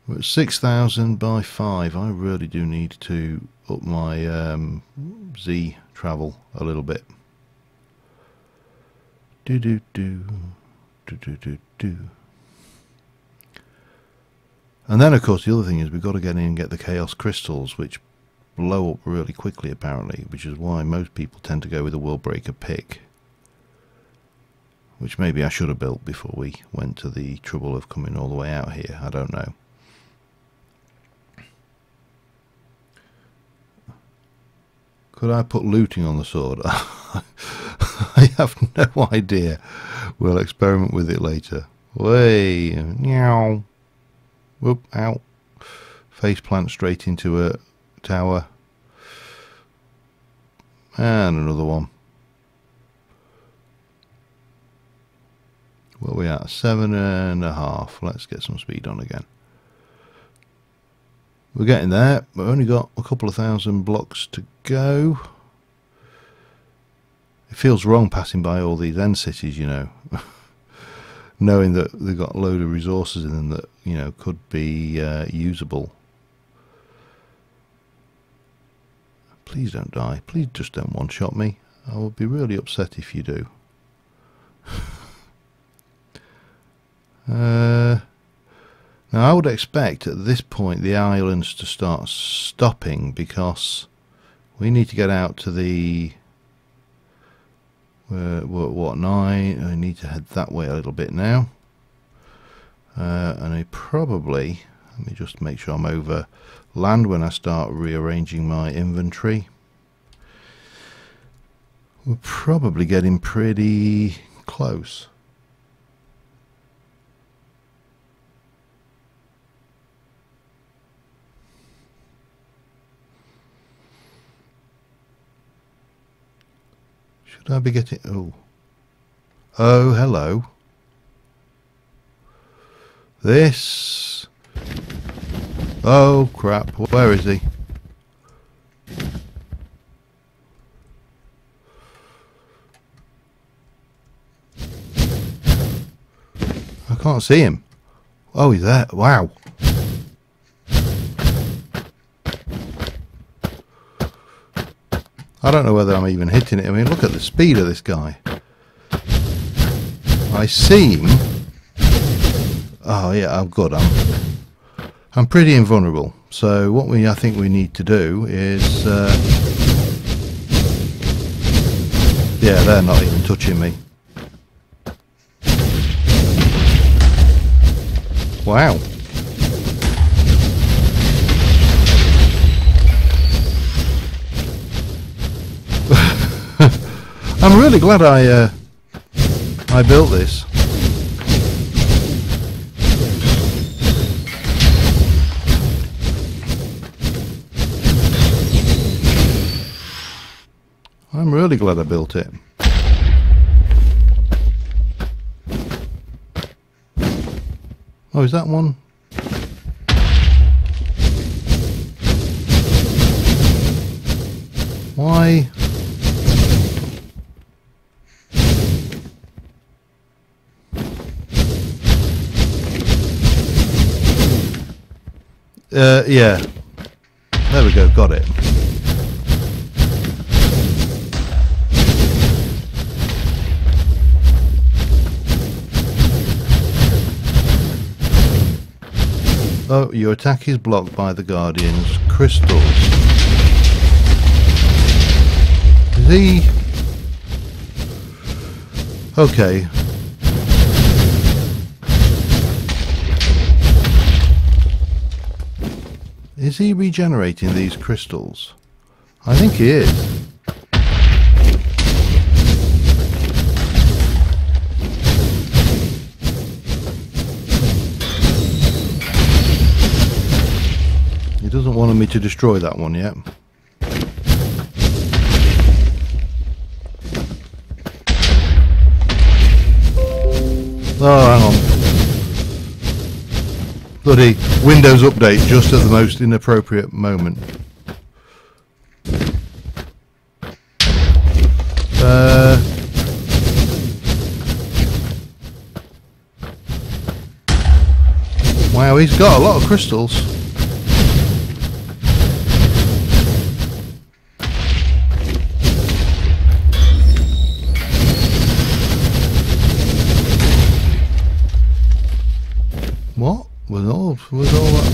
we're at 6,000 by 5. I really do need to up my Z travel a little bit. Do. And then, of course, the other thing is we've got to get in and get the Chaos Crystals, which blow up really quickly, apparently, which is why most people tend to go with a World Breaker pick. Which maybe I should have built before we went to the trouble of coming all the way out here. I don't know. Could I put looting on the sword? I have no idea. We'll experiment with it later. Way, meow. Whoop, ow. Face plant straight into a tower. And another one. What are we at? 7.5. Let's get some speed on again. We're getting there. We've only got a couple of thousand blocks to go. It feels wrong passing by all these end cities, you know, knowing that they've got a load of resources in them that, you know, could be usable. Please don't die. Please just don't one-shot me. I will be really upset if you do. Now I would expect at this point the islands to start stopping, because we need to get out to the what 9. I need to head that way a little bit now, and I probably, let me just make sure I'm over land when I start rearranging my inventory. We're probably getting pretty close. Should I be getting... Oh, hello. This... Oh, crap. Where is he? I can't see him. Oh, he's there. Wow. I don't know whether I'm even hitting it. I mean, look at the speed of this guy. I see him. Oh yeah, I'm good. I'm pretty invulnerable. So what I think we need to do is, yeah, they're not even touching me. Wow. I'm really glad I built this. I'm really glad I built it. Oh, is that one? Why? Yeah. There we go, got it. Oh, your attack is blocked by the Guardian's crystals. Is he... Okay. Is he regenerating these crystals? I think he is. He doesn't want me to destroy that one yet. Oh, hang on. Bloody Windows update just at the most inappropriate moment. Wow, he's got a lot of crystals. What? Was all that?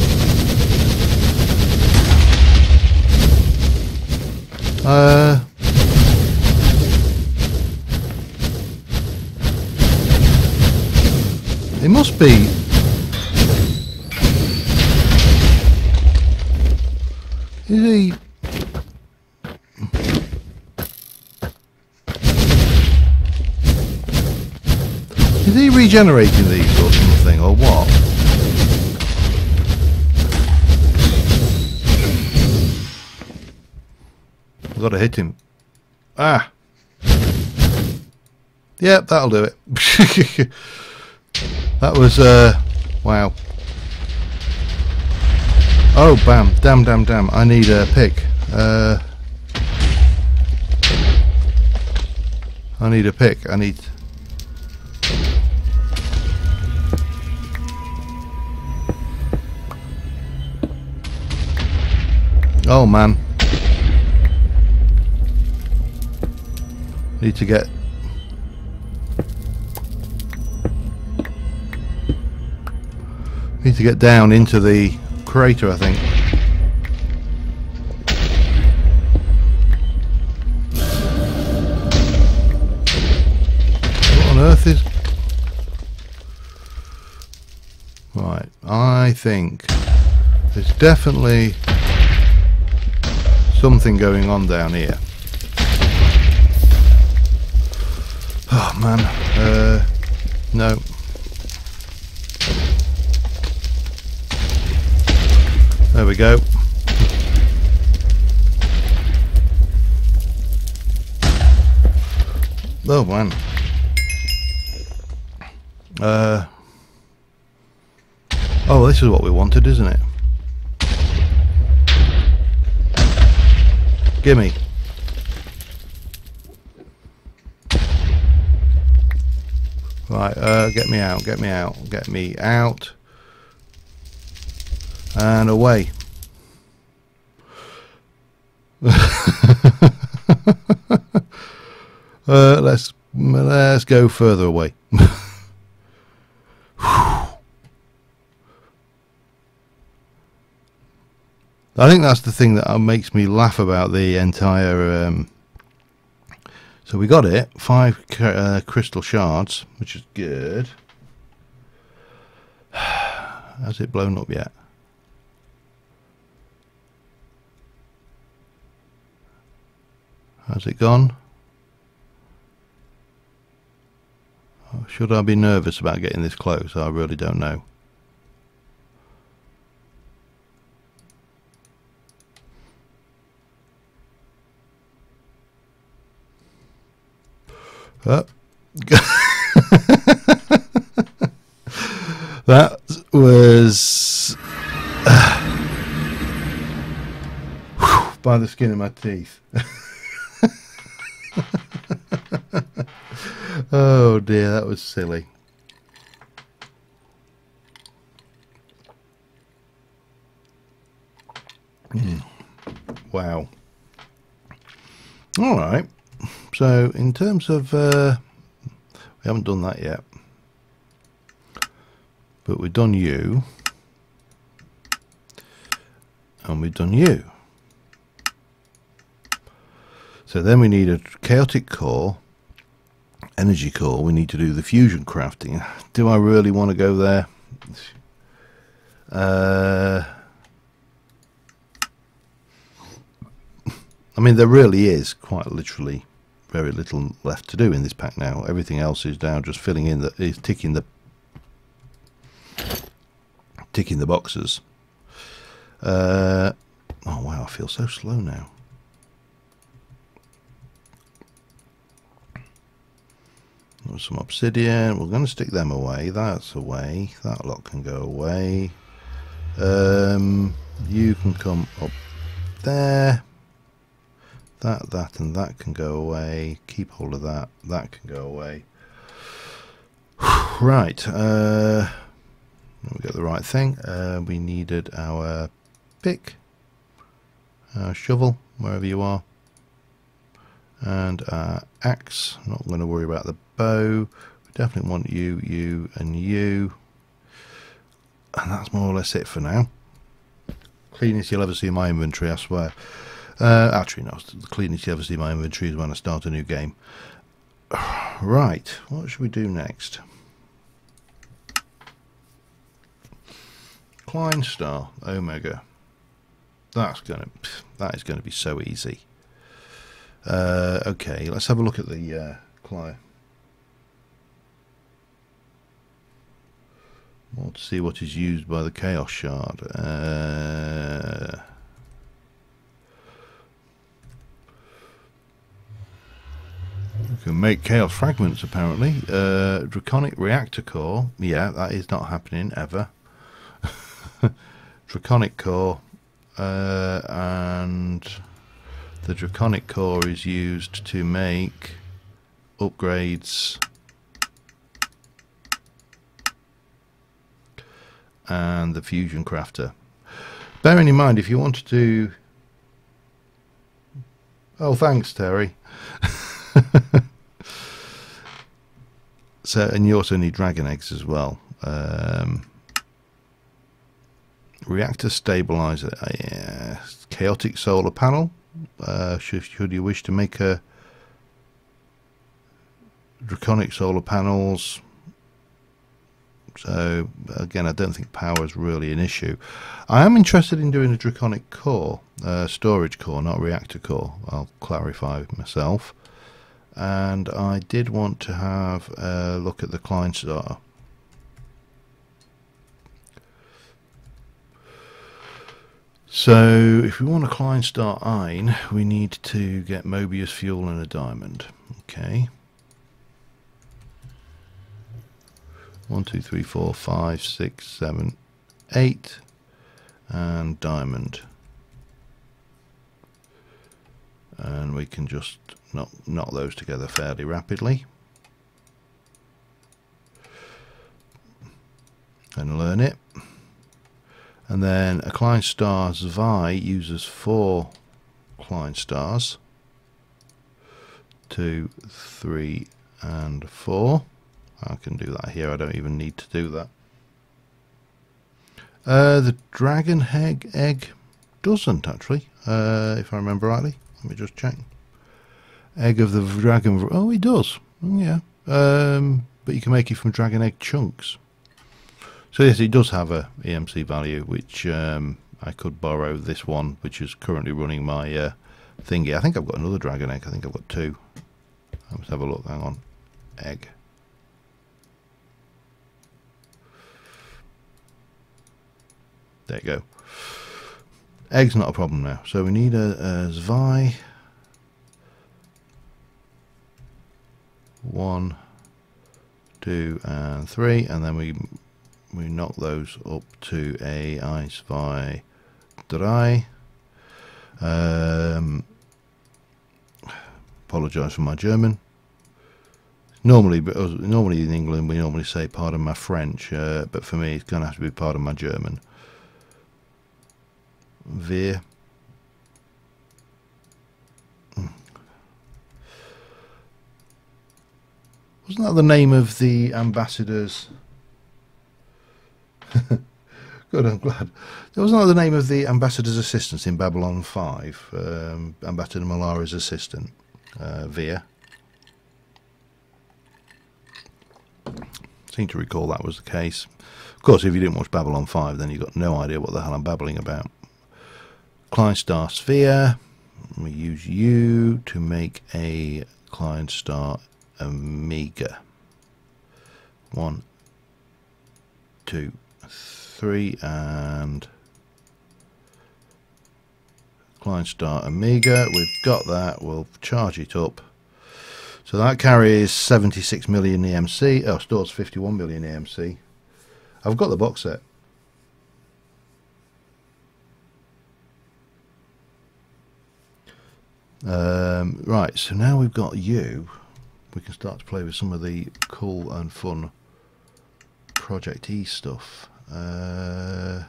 It must be. Is he? Is he regenerating these or something, or what? I've got to hit him. Ah! Yep, that'll do it. That was wow. Oh, bam, damn, I need a pick. I need a pick. I need... Oh man. Need to get... Need to get down into the crater, I think. What on earth is... Right, I think there's definitely something going on down here. Oh man, no. There we go. Oh man. Oh, this is what we wanted, isn't it? Gimme. Right, get me out, get me out, get me out. And away. Let's go further away. I think that's the thing that makes me laugh about the entire. So we got it, 5 crystal shards, which is good. Has it blown up yet? Has it gone? Should I be nervous about getting this close? I really don't know. That was by the skin of my teeth. Oh dear, that was silly. Wow. All right. So in terms of, we haven't done that yet, but we've done you, and we've done you. So then we need a chaotic core, energy core. We need to do the fusion crafting. Do I really want to go there? I mean, there really is quite literally very little left to do in this pack now. Everything else is now just filling in, is ticking the boxes. Oh wow, I feel so slow now. There's some obsidian. We're going to stick them away. That's away. That lot can go away. You can come up there. That and that can go away. Keep hold of that. That can go away. Right. We got the right thing. We needed our pick, our shovel, wherever you are, and our axe. I'm not going to worry about the bow. We definitely want you, you, and you. And that's more or less it for now. Cleanest you'll ever see in my inventory, I swear. Actually, no, the cleanest you ever see in my inventory is when I start a new game. Right, what should we do next? Klein Star Omega. That is going to be so easy. Okay, let's have a look at the Klein. Want to see what is used by the Chaos Shard. Can make chaos fragments apparently. Draconic reactor core. Yeah, that is not happening ever. Draconic core, and the draconic core is used to make upgrades and the fusion crafter. Bearing in mind, if you want to do... Oh, thanks, Terry. So, and you also need dragon eggs as well. Reactor stabilizer, yeah. Chaotic solar panel. Should you wish to make a draconic solar panels. So again, I don't think power is really an issue. I am interested in doing a draconic core, storage core, not reactor core. I'll clarify myself. And I did want to have a look at the client starter. So if we want a client start iron, we need to get Mobius fuel and a diamond. Okay. 1, 2, 3, 4, 5, 6, 7, 8, and diamond. And we can just knot those together fairly rapidly. And learn it. And then a client star Vi uses 4 client stars. 2, 3, and 4. I can do that here. I don't even need to do that. The dragon egg doesn't actually, if I remember rightly. Let me just check. Egg of the dragon. Oh, it does. Yeah. But you can make it from dragon egg chunks. So yes, it does have a EMC value, which I could borrow this one, which is currently running my thingy. I think I've got another dragon egg. I think I've got 2. Let's have a look. Hang on. Egg. There you go. Egg's not a problem now. So we need a Zvi. 1, 2, and 3, and then we knock those up to a ice Vi dry. Apologise for my German. Normally in England we normally say pardon my French, but for me it's going to have to be pardon my German. Wir. Wasn't that the name of the ambassadors? Good, I'm glad. That wasn't that the name of the ambassador's assistants in Babylon 5. Ambassador Malara's assistant, Via. Seem to recall that was the case. Of course, if you didn't watch Babylon 5, then you've got no idea what the hell I'm babbling about. Client star sphere. We use you to make a client star Amiga. 1, 2, 3, and client star Amiga. We've got that. We'll charge it up. So that carries 76 million EMC. Oh, stores 51 million EMC. I've got the box set. Right, so now we've got you. We can start to play with some of the cool and fun Project E stuff. We'll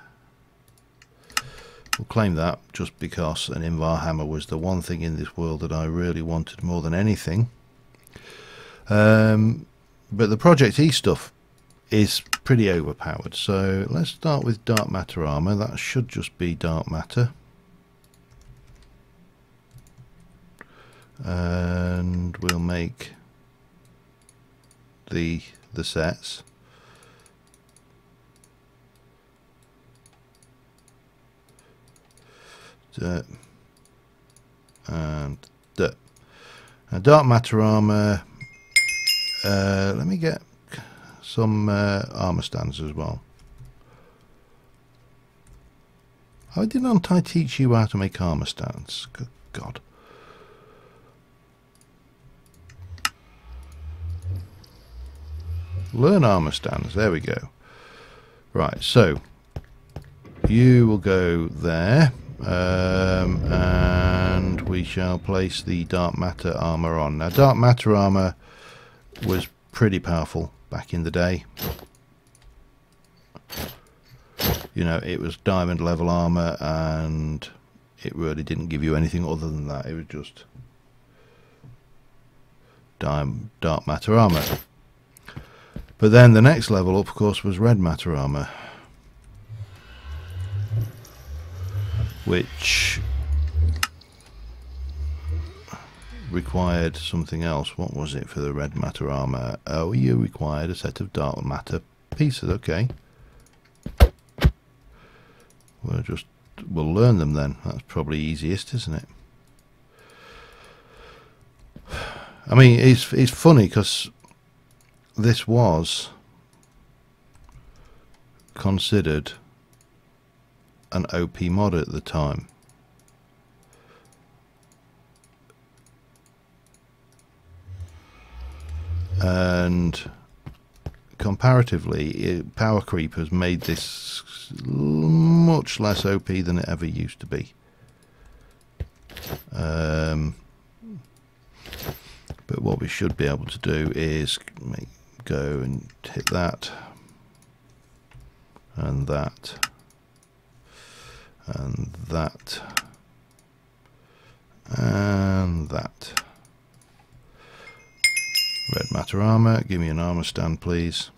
claim that just because an Invar hammer was the one thing in this world that I really wanted more than anything. But the Project E stuff is pretty overpowered. So let's start with dark matter armor. That should just be dark matter. And we'll make the sets. And dark matter armor. Let me get some armor stands as well. How didn't I teach you how to make armor stands? Good God. Learn armor stands. There we go. Right, so you will go there, and we shall place the dark matter armor on. Now, dark matter armor was pretty powerful back in the day. You know, it was diamond level armor, and it really didn't give you anything other than that. It was just dark matter armor. But then the next level up, of course, was red matter armor, which required something else. What was it for the red matter armor? Oh, you required a set of dark matter pieces. Okay, we'll learn them then. That's probably easiest, isn't it? I mean, it's funny because this was considered an OP mod at the time. And comparatively, power creep has made this much less OP than it ever used to be. But what we should be able to do is go and hit that, and that, and that, and that. Red matter armor, give me an armor stand, please.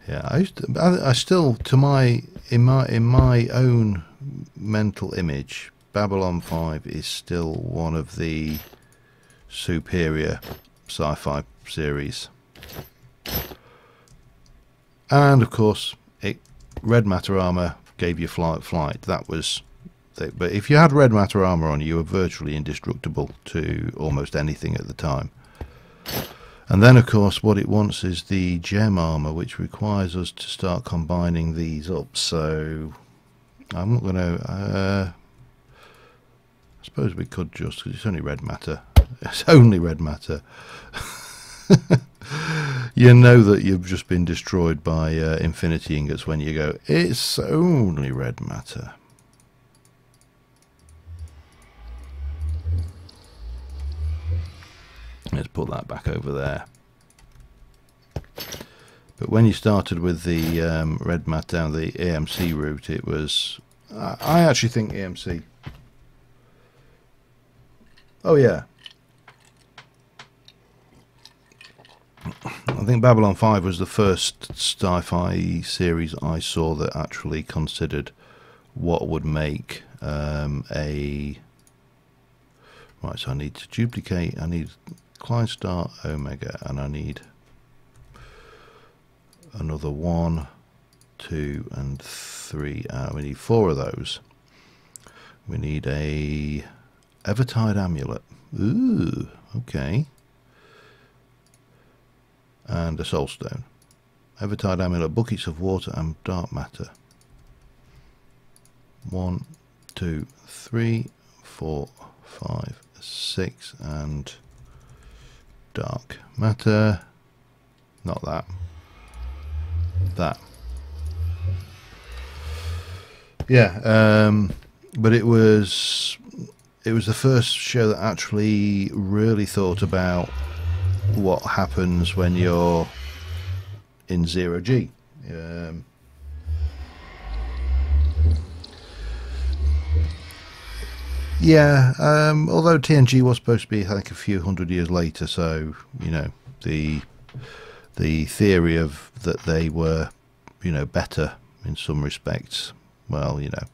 Yeah, I still, in my own mental image, Babylon 5 is still one of the superior sci-fi series. And of course, red matter armor gave you flight. That was, but if you had red matter armor on, you were virtually indestructible to almost anything at the time. And then, of course, what it wants is the gem armor, which requires us to start combining these up. So I'm not going to. I suppose we could just, because it's only red matter. It's only red matter. You know that you've just been destroyed by infinity ingots when you go, it's only red matter. Let's put that back over there. But when you started with the red matter down the AMC route, it was... I actually think AMC... Oh yeah. I think Babylon 5 was the first sci-fi series I saw that actually considered what would make a... Right, so I need to duplicate, I need Klein Star Omega, and I need another 1, 2 and 3. We need 4 of those. We need a Evertide Amulet. Ooh, okay. And a Soul Stone. Evertide Amulet, buckets of water and dark matter. 1, 2, 3, 4, 5, 6, and dark matter. Not that. That. Yeah, but it was the first show that actually really thought about what happens when you're in 0 G. Yeah, although TNG was supposed to be, I think, a few hundred years later, so you know the theory of that they were, you know, better in some respects. Well, you know,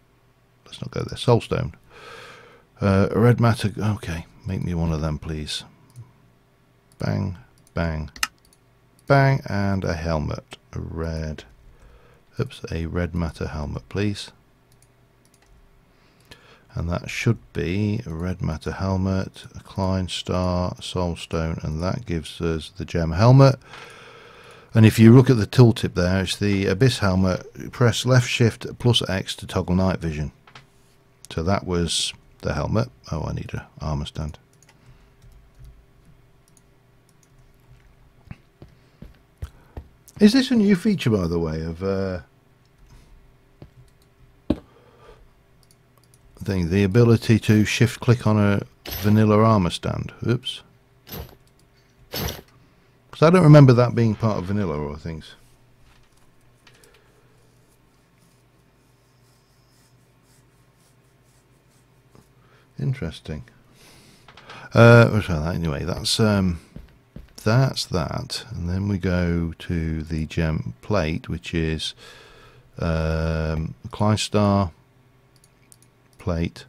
let's not go there. Soulstone, red matter. Okay, make me one of them, please. Bang, bang, bang, and a helmet. A red. Oops, a red matter helmet, please. And that should be a red matter helmet, a Klein Star, Soulstone, and that gives us the gem helmet. And if you look at the tooltip there, it's the Abyss helmet. Press left shift plus X to toggle night vision. So that was the helmet. Oh, I need an armor stand. Is this a new feature, by the way, of thing, the ability to shift click on a vanilla armor stand? Oops. Because I don't remember that being part of vanilla or things. Interesting. Anyway, that's that, and then we go to the gem plate, which is Klein Star plate,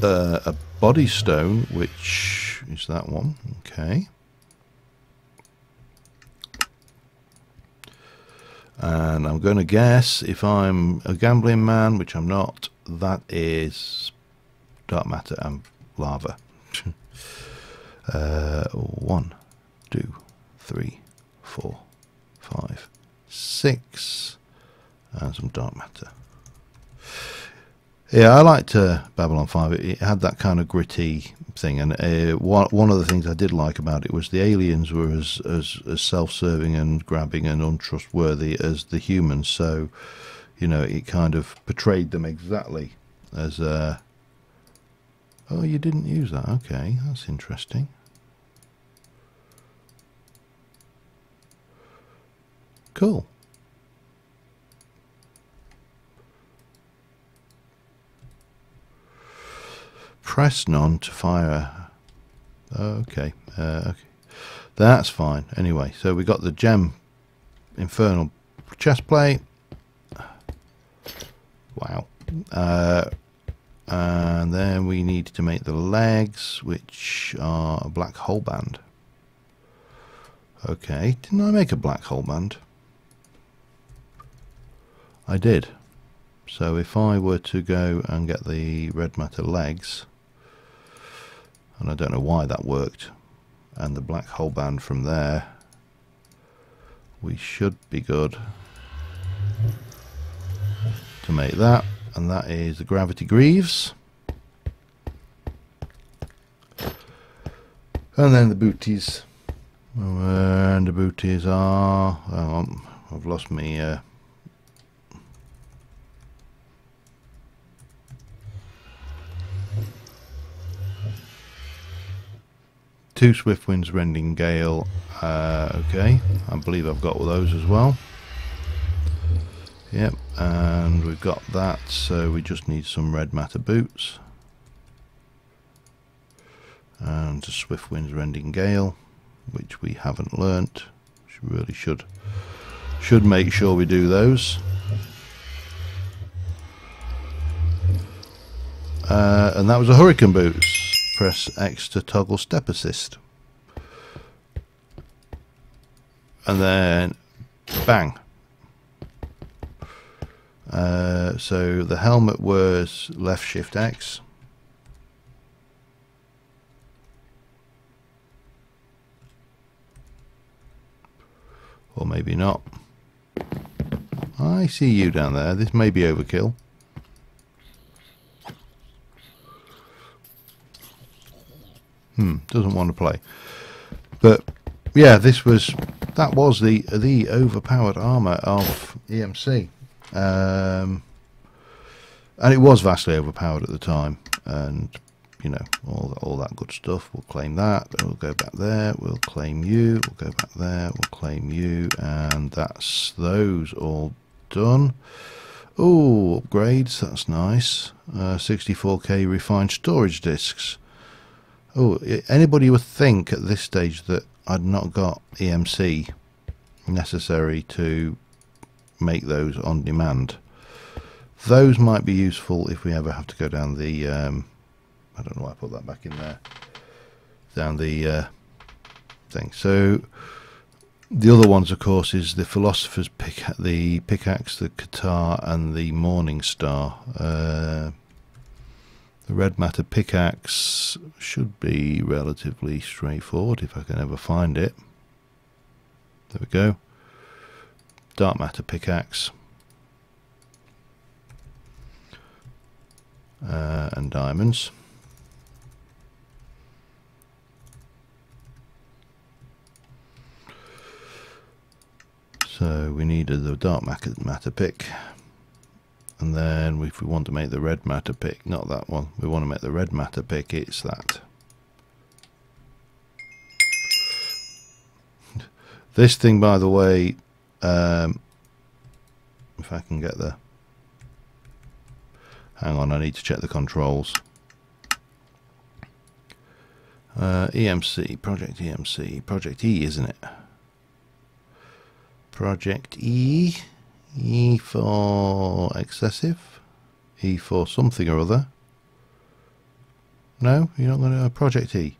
a body stone, which is that one. Okay. And I'm going to guess, if I'm a gambling man, which I'm not, that is dark matter and lava. 1, 2, 3, 4, 5, 6, and some dark matter. Yeah, I liked Babylon 5. It had that kind of gritty thing, and one of the things I did like about it was the aliens were as self-serving and grabbing and untrustworthy as the humans. So, you know, it kind of portrayed them exactly as. Oh, you didn't use that. Okay, that's interesting. Cool. Press none to fire. Okay, okay, that's fine. Anyway, so we got the gem infernal chest plate. Wow. And then we need to make the legs, which are a black hole band. Okay, didn't I make a black hole band? I did. So if I were to go and get the red matter legs, and I don't know why that worked, and the black hole band from there, we should be good to make that. And that is the gravity greaves. And then the booties. And the booties are... I've lost me... Two Swift Winds, Rending Gale. Okay, I believe I've got all those as well. Yep, and we've got that, so we just need some red matter boots. And a Swift Winds, Rending Gale, which we haven't learnt. We really should make sure we do those. And that was a Hurricane Boots. Press X to toggle step assist. And then bang. So the helmet was left shift X. Or maybe not. I see you down there. This may be overkill. Doesn't want to play. But yeah, that was the overpowered armor of EMC. And it was vastly overpowered at the time, and you know, all that good stuff. We'll claim that, we'll go back there, we'll claim you, we'll go back there, we'll claim you, and that's those all done. Oh, upgrades, that's nice. 64k refined storage discs. Oh, anybody would think at this stage that I'd not got EMC necessary to make those on demand. Those might be useful if we ever have to go down the I don't know why I put that back in there, down the thing. So the other ones, of course, is the Philosopher's the pickaxe, the Qatar, and the Morning Star. The red matter pickaxe should be relatively straightforward if I can ever find it. There we go. Dark matter pickaxe. and diamonds. So we needed the dark matter pick, and then if we want to make the red matter pick, not that one, we want to make the red matter pick, it's that. This thing, by the way, if I can get the, hang on, I need to check the controls. EMC, Project EMC, Project E, isn't it? Project E, E for excessive, E for something or other. No, you're not going to, Project E.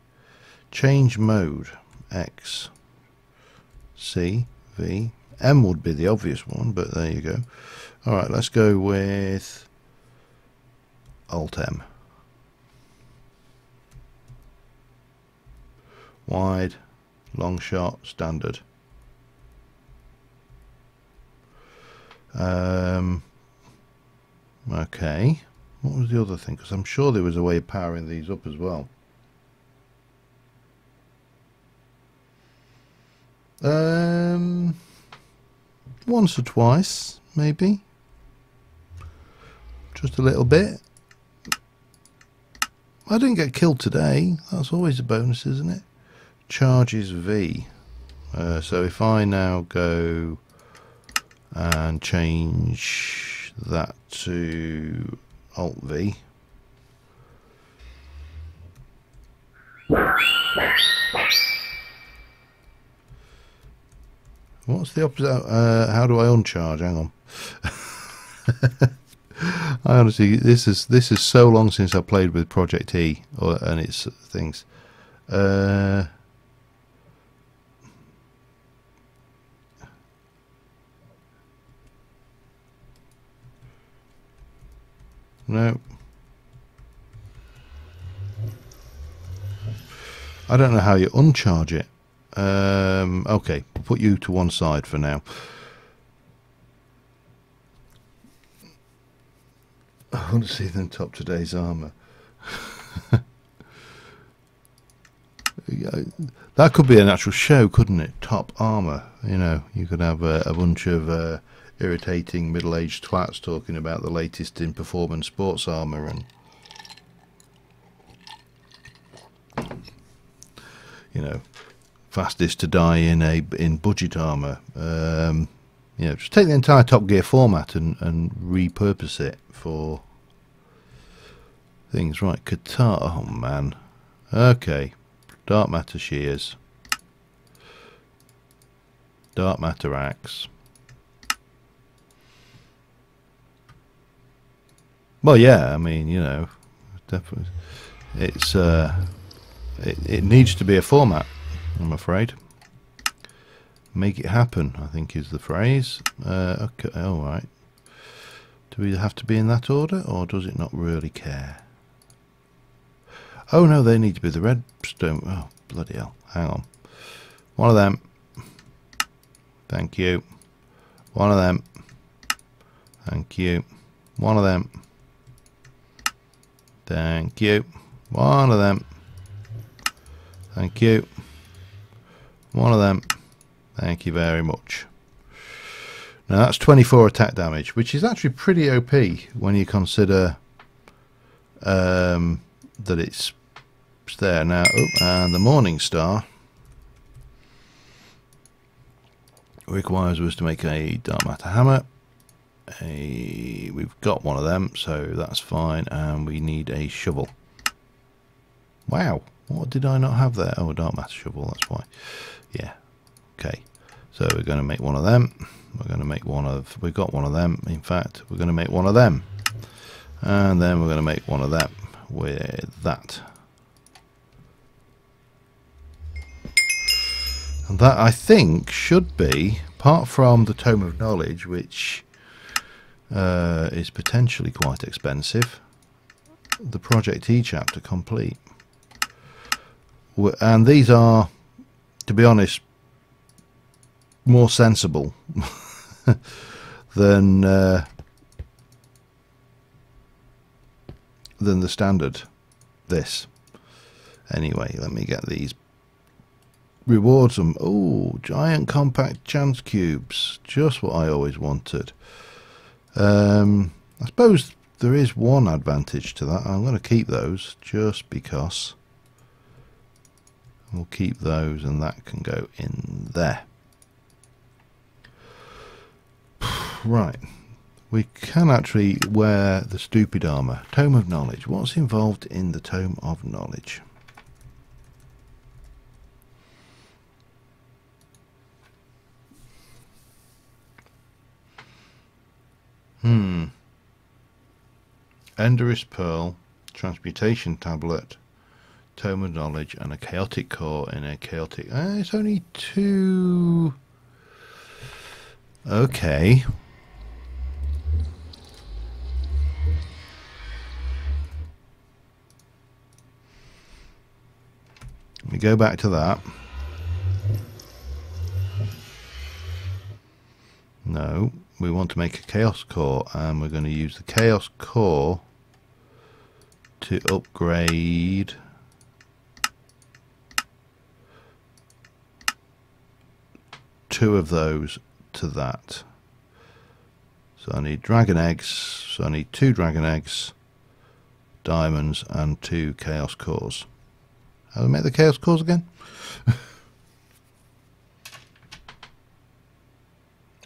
Change mode, X, C, V, M would be the obvious one, but there you go. Alright, let's go with Alt M. Wide, long shot, standard. Okay, what was the other thing? Because I'm sure there was a way of powering these up as well. Once or twice, maybe. Just a little bit. I didn't get killed today. That's always a bonus, isn't it? Charges V. So if I now go and change that to Alt V. What's the opposite? How do I uncharge? Hang on. I honestly, this is so long since I played with Project E and its things. No. I don't know how you uncharge it. Okay, put you to one side for now. I want to see them top today's armor. That could be an actual show, couldn't it? Top armor. You know, you could have a bunch of irritating middle-aged twats talking about the latest in performance sports armor and, you know, fastest to die in budget armor. You know, just take the entire Top Gear format and repurpose it for things. Right, Qatar. Oh man. Okay, dark matter shears, dark matter axe. Well, yeah, I mean, you know, definitely, it's it needs to be a format, I'm afraid. Make it happen, I think, is the phrase. Okay, all right. Do we have to be in that order, or does it not really care? Oh no, they need to be the red stone. Oh bloody hell! Hang on. One of them. Thank you. One of them. Thank you. One of them. Thank you. One of them. Thank you. One of them. Thank you very much. Now that's 24 attack damage, which is actually pretty OP when you consider that it's there now. Oh, and the Morning Star requires us to make a dark matter hammer. We've got one of them, so that's fine, and we need a shovel. Wow, what did I not have there? Oh, a dark matter shovel, that's why. Yeah, okay, so we're going to make one of them. We're going to make one of, we've got one of them, in fact, we're going to make one of them, and then we're going to make one of them with that. And that, I think, should be, apart from the Tome of Knowledge, which is potentially quite expensive, the Project E chapter complete. And these are, to be honest, more sensible than than the standard this. Anyway, let me get these rewards. Them. Oh, giant compact chance cubes, just what I always wanted. I suppose there is one advantage to that. I'm going to keep those just because. We'll keep those, and that can go in there. Right, we can actually wear the stupid armor. Tome of Knowledge. What's involved in the Tome of Knowledge? Ender's Pearl, Transmutation Tablet, Tome of Knowledge, and a Chaotic Core in a Chaotic... it's only 2... Okay. Let me go back to that. No, we want to make a Chaos Core, and we're going to use the Chaos Core to upgrade two of those to that. So I need dragon eggs, so I need 2 dragon eggs, diamonds, and 2 chaos cores. How do I make the chaos cores again?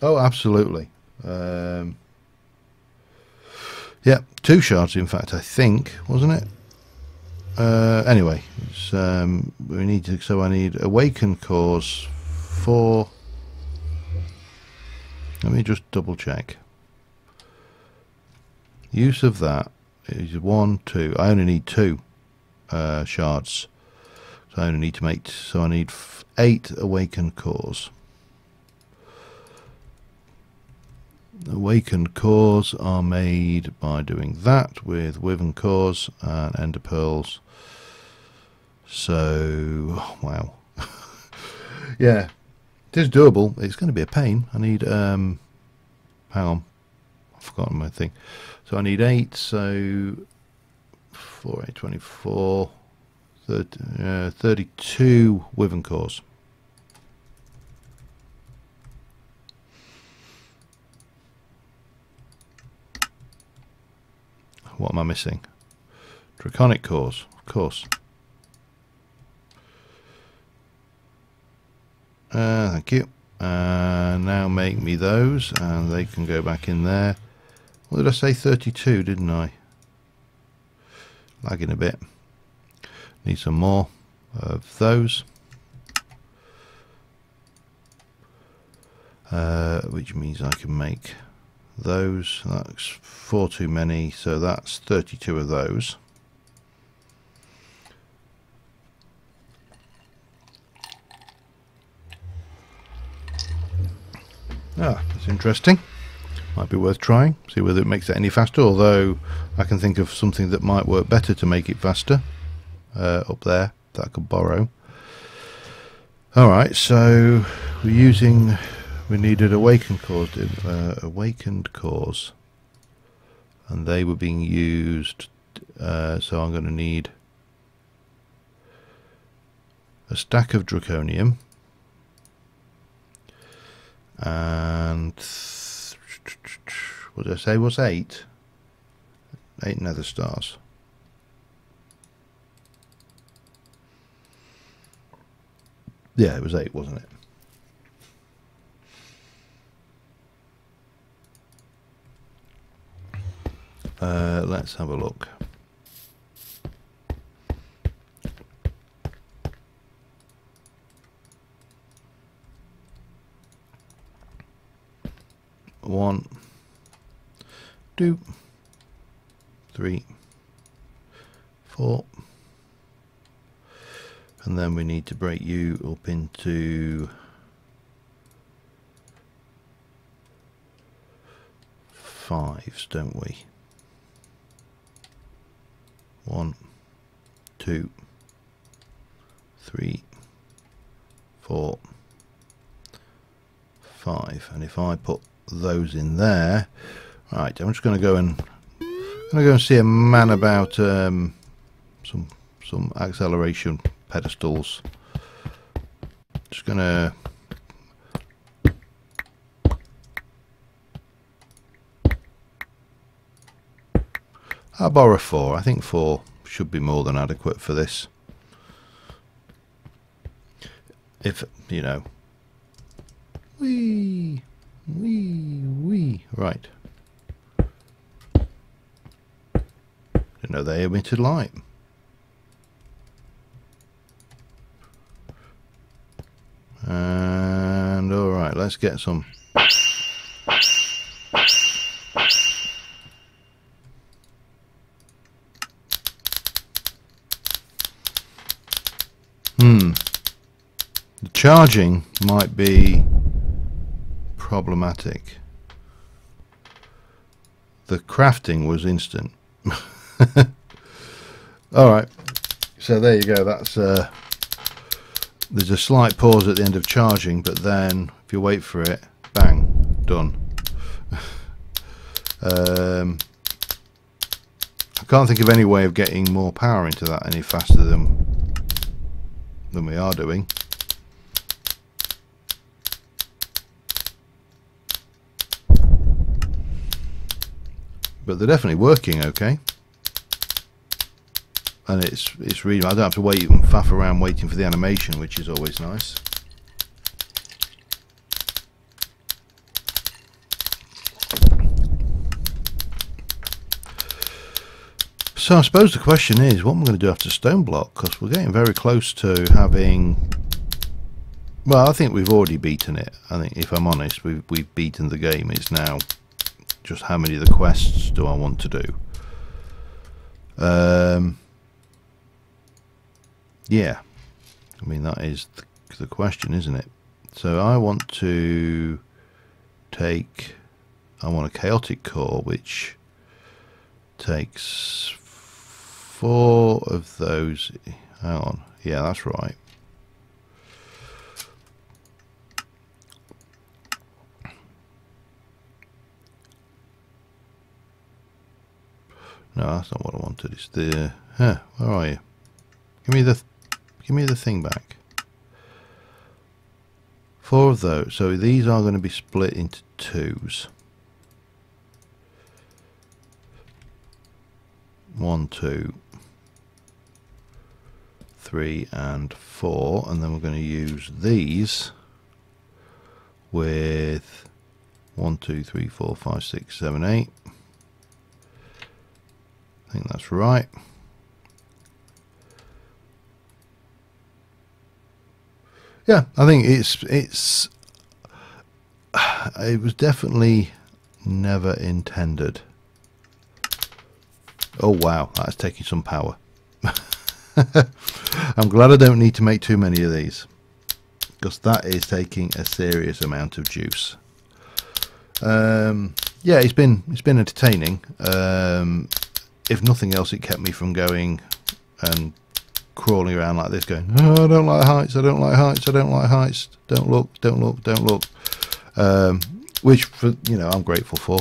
Oh, absolutely. Yeah, 2 shards in fact, I think, wasn't it? Anyway, it's, we need to, so I need awakened cores 4. Let me just double check. Use of that is 1, 2. I only need 2 shards. So I only need to make, so I need 8 awakened cores. Awakened cores are made by doing that with Wyvern cores and ender pearls. So, wow. Yeah, it is doable. It's going to be a pain. I need, hang on, I've forgotten my thing. So I need 8, so 4, 8, 24, 32 Wyvern cores. What am I missing? Draconic cores, of course. Thank you. Now make me those, and they can go back in there. What did I say? 32, didn't I? Lagging a bit. Need some more of those. Which means I can make those. That's 4 too many, so that's 32 of those. That's interesting. Might be worth trying, see whether it makes it any faster, although I can think of something that might work better to make it faster up there that I could borrow. Alright, so we're using, we needed awakened cores, and they were being used, so I'm going to need a stack of draconium and what did I say was 8? 8 nether stars. Yeah, it was 8, wasn't it? Let's have a look. One, 2, 3, 4, and then we need to break you up into 5s, don't we? 1, 2, 3, 4, 5, and if I put those in there, right, I'm just going to go and gonna go and see a man about some acceleration pedestals. Just gonna I'll borrow 4. I think 4 should be more than adequate for this. If you know, wee. Right. Didn't know they emitted light. And all right, let's get some. The charging might be problematic. The crafting was instant. Alright, so there you go. That's there's a slight pause at the end of charging, but then if you wait for it, bang, done. I can't think of any way of getting more power into that any faster than we are doing. But they're definitely working okay, and it's really, I don't have to wait and faff around waiting for the animation, which is always nice. So I suppose the question is, what am I going to do after StoneBlock? Because we're getting very close to having. Well, I think we've already beaten it. I think, if I'm honest, we've beaten the game. It's now just how many of the quests do I want to do. Yeah, I mean, that is the question, isn't it? So I want to take, I want a chaotic core which takes 4 of those. Hang on, yeah, that's right. No, that's not what I wanted. It's the where are you? Give me the thing back. 4 of those. So these are going to be split into 2s. 1, 2, 3, and 4, and then we're going to use these with 1, 2, 3, 4, 5, 6, 7, 8. I think that's right. Yeah, I think it was definitely never intended. Oh wow, that's taking some power. I'm glad I don't need to make too many of these, because that is taking a serious amount of juice. Yeah, it's been entertaining. If nothing else, it kept me from going and crawling around like this, going, oh, I don't like heights, I don't like heights, I don't like heights, don't look, don't look, don't look. Which, for, you know, I'm grateful for.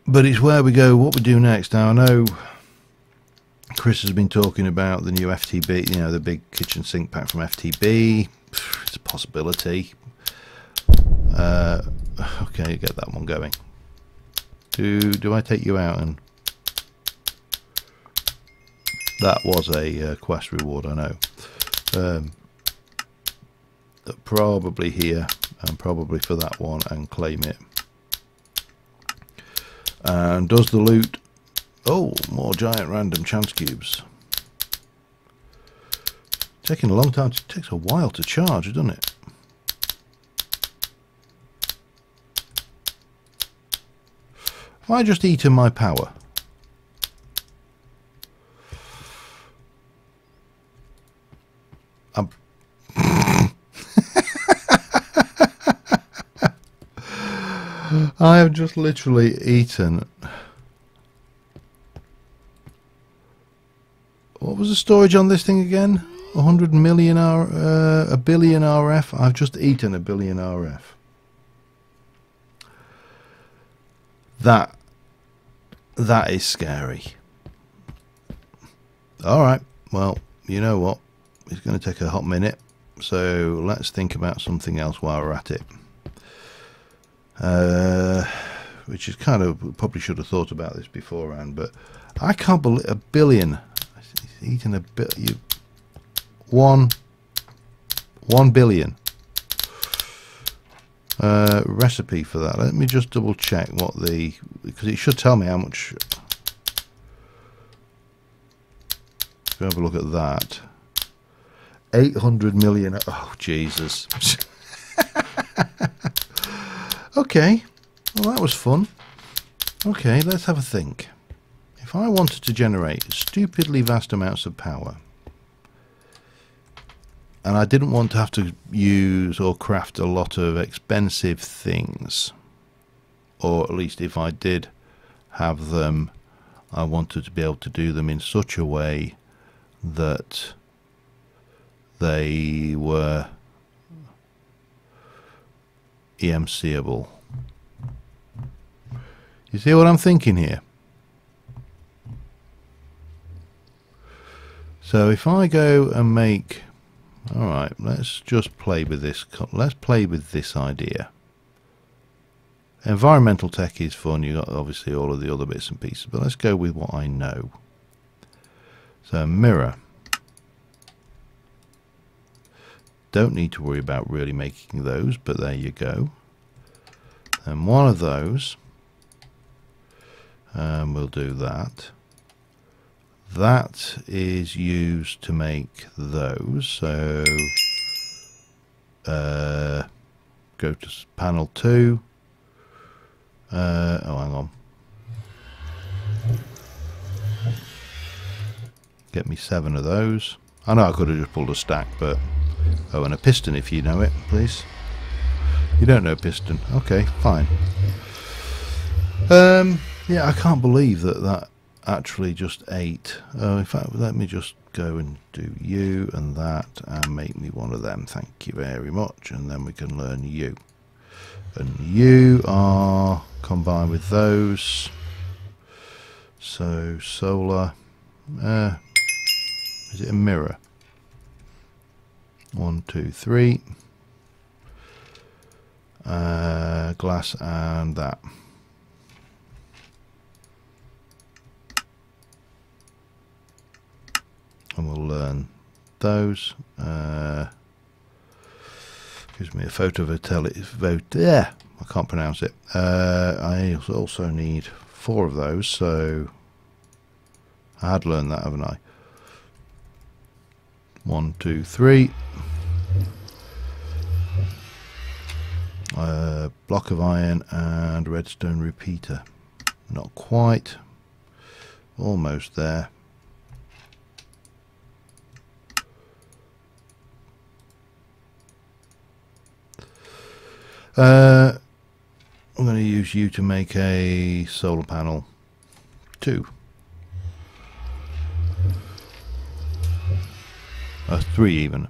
But it's where we go, what we do next. Now, I know Chris has been talking about the new FTB, you know, the big kitchen sink pack from FTB. It's a possibility. Okay, get that one going. Do I take you out? And that was a quest reward, I know. Probably here, and probably for that one, and claim it. And does the loot... Oh, more giant random chance cubes. Taking a long time. It takes a while to charge, doesn't it? Have I just eaten my power? I have just literally eaten. What was the storage on this thing again? 100 million a billion RF. I've just eaten a billion RF. That is scary. Alright, well, you know what? It's going to take a hot minute, so let's think about something else while we're at it. Which is kind of, probably should have thought about this beforehand, but I can't believe a billion. Eating a bit, 1 billion. Recipe for that. Let me just double check what because it should tell me how much. Have a look at that. 800 million. Oh Jesus. Okay, well that was fun. Okay, let's have a think. If I wanted to generate stupidly vast amounts of power, and I didn't want to have to use or craft a lot of expensive things, or at least if I did have them, I wanted to be able to do them in such a way that they were EMCable. You see what I'm thinking here? So if I go and make, all right, let's just play with this. Let's play with this idea. Environmental tech is fun. You got obviously all of the other bits and pieces, but let's go with what I know. So mirror. Don't need to worry about really making those, but there you go. And one of those, we'll do that. That is used to make those. So go to panel 2. Oh, hang on. Get me 7 of those. I know I could have just pulled a stack, but oh, and a piston if you know it, please. You don't know piston. Okay, fine. Yeah, I can't believe that actually just ate. In fact, let me just go and do you and that and make me one of them. Thank you very much. And then we can learn you. And you are combined with those. So solar. Is it a mirror? 1, 2, 3. Glass and that. And we'll learn those. Gives me a photovoltaic yeah, I can't pronounce it. I also need 4 of those, so I had learned that, haven't I? 1, 2, 3. Block of iron and redstone repeater. Not quite. Almost there. I'm going to use you to make a solar panel 2. 3 even.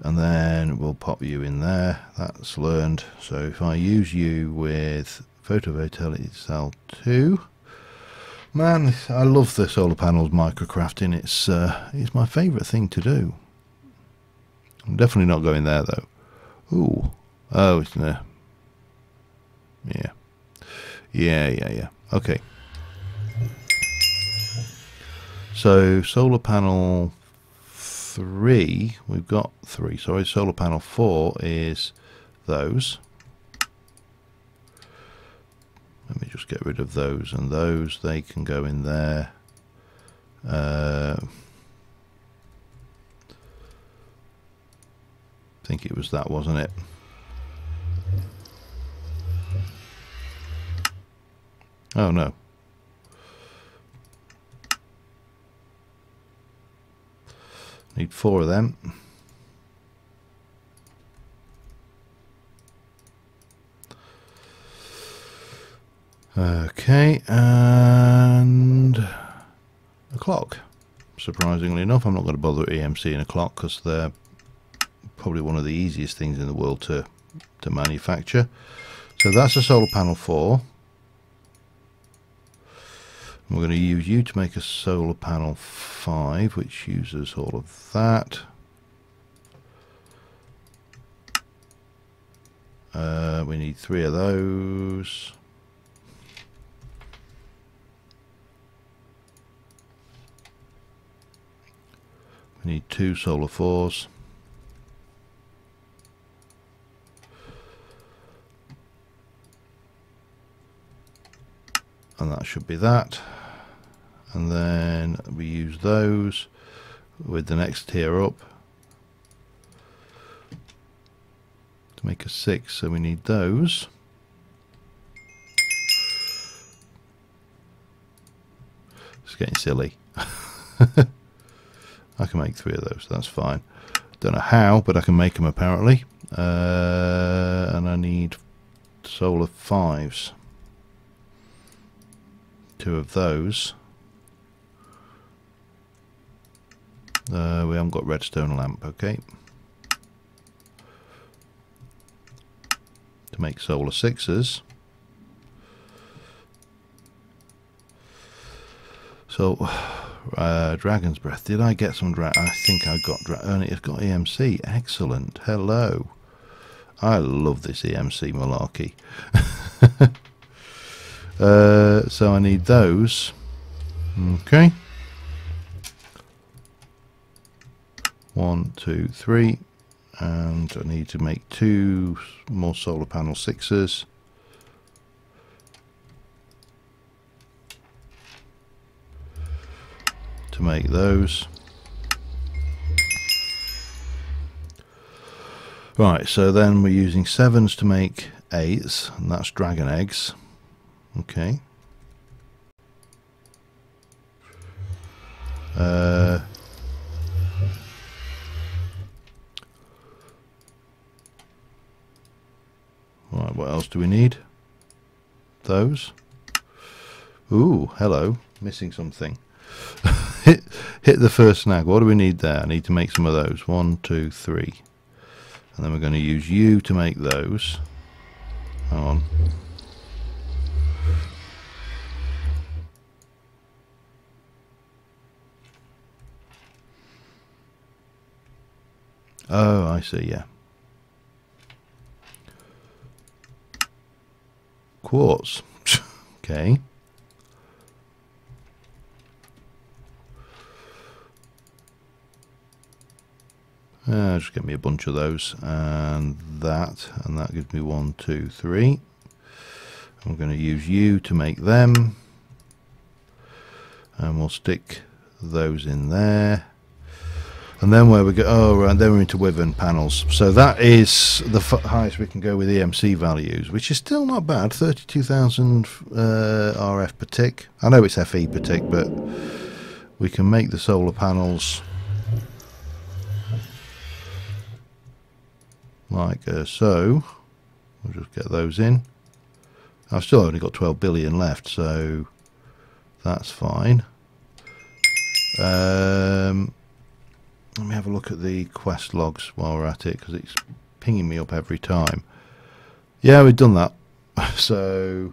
And then we'll pop you in there. That's learned. So if I use you with photovoltaic cell 2, man, I love the solar panels microcrafting. It's my favourite thing to do. I'm definitely not going there though. Ooh, oh, it's there. Yeah. Okay. So solar panel 3, we've got 3. Sorry, solar panel 4 is those. Let me just get rid of those and those. They can go in there. I think it was that, wasn't it? Oh no. Need 4 of them. Okay, and a clock. Surprisingly enough, I'm not going to bother EMC in a clock because they're probably one of the easiest things in the world to manufacture. So that's a solar panel 4. We're going to use you to make a solar panel 5, which uses all of that. We need 3 of those. We need 2 solar 4s. And that should be that. And then we use those with the next tier up to make a 6, so we need those. It's getting silly. I can make 3 of those, that's fine. Don't know how, but I can make them apparently. And I need solar 5s. 2 of those. We haven't got redstone lamp, okay. To make solar 6s. So, Dragon's Breath. Did I get some I think I got it's got EMC. Excellent. Hello. I love this EMC malarkey. So I need those. Okay. 1, 2, 3. And I need to make 2 more solar panel 6s. To make those. Right, so then we're using 7s to make 8s, and that's dragon eggs. Okay. Right, what else do we need? Those. Ooh, hello. Missing something. hit the first snag. What do we need there? I need to make some of those. 1, 2, 3. And then we're going to use you to make those. Hang on. Oh, I see, yeah. Quartz. Okay. Just get me a bunch of those, and that gives me 1, 2, 3. I'm going to use you to make them, and we'll stick those in there. And then where we go, oh right, then we're into Wyvern panels. So that is the highest we can go with EMC values, which is still not bad. 32,000 RF per tick. I know it's FE per tick, but we can make the solar panels like so. We'll just get those in. I've still only got 12 billion left, so that's fine. Let me have a look at the quest logs while we're at it, because it's pinging me up every time. Yeah, we've done that. So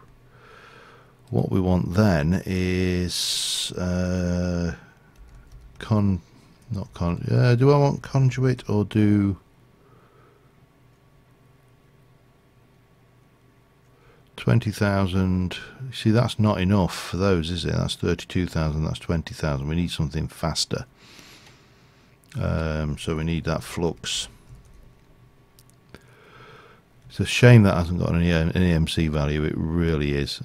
what we want then is do I want conduit or do 20,000? See, that's not enough for those, is it? That's 32,000, that's 20,000. We need something faster. So we need that flux. It's a shame that hasn't got an EMC value. It really is.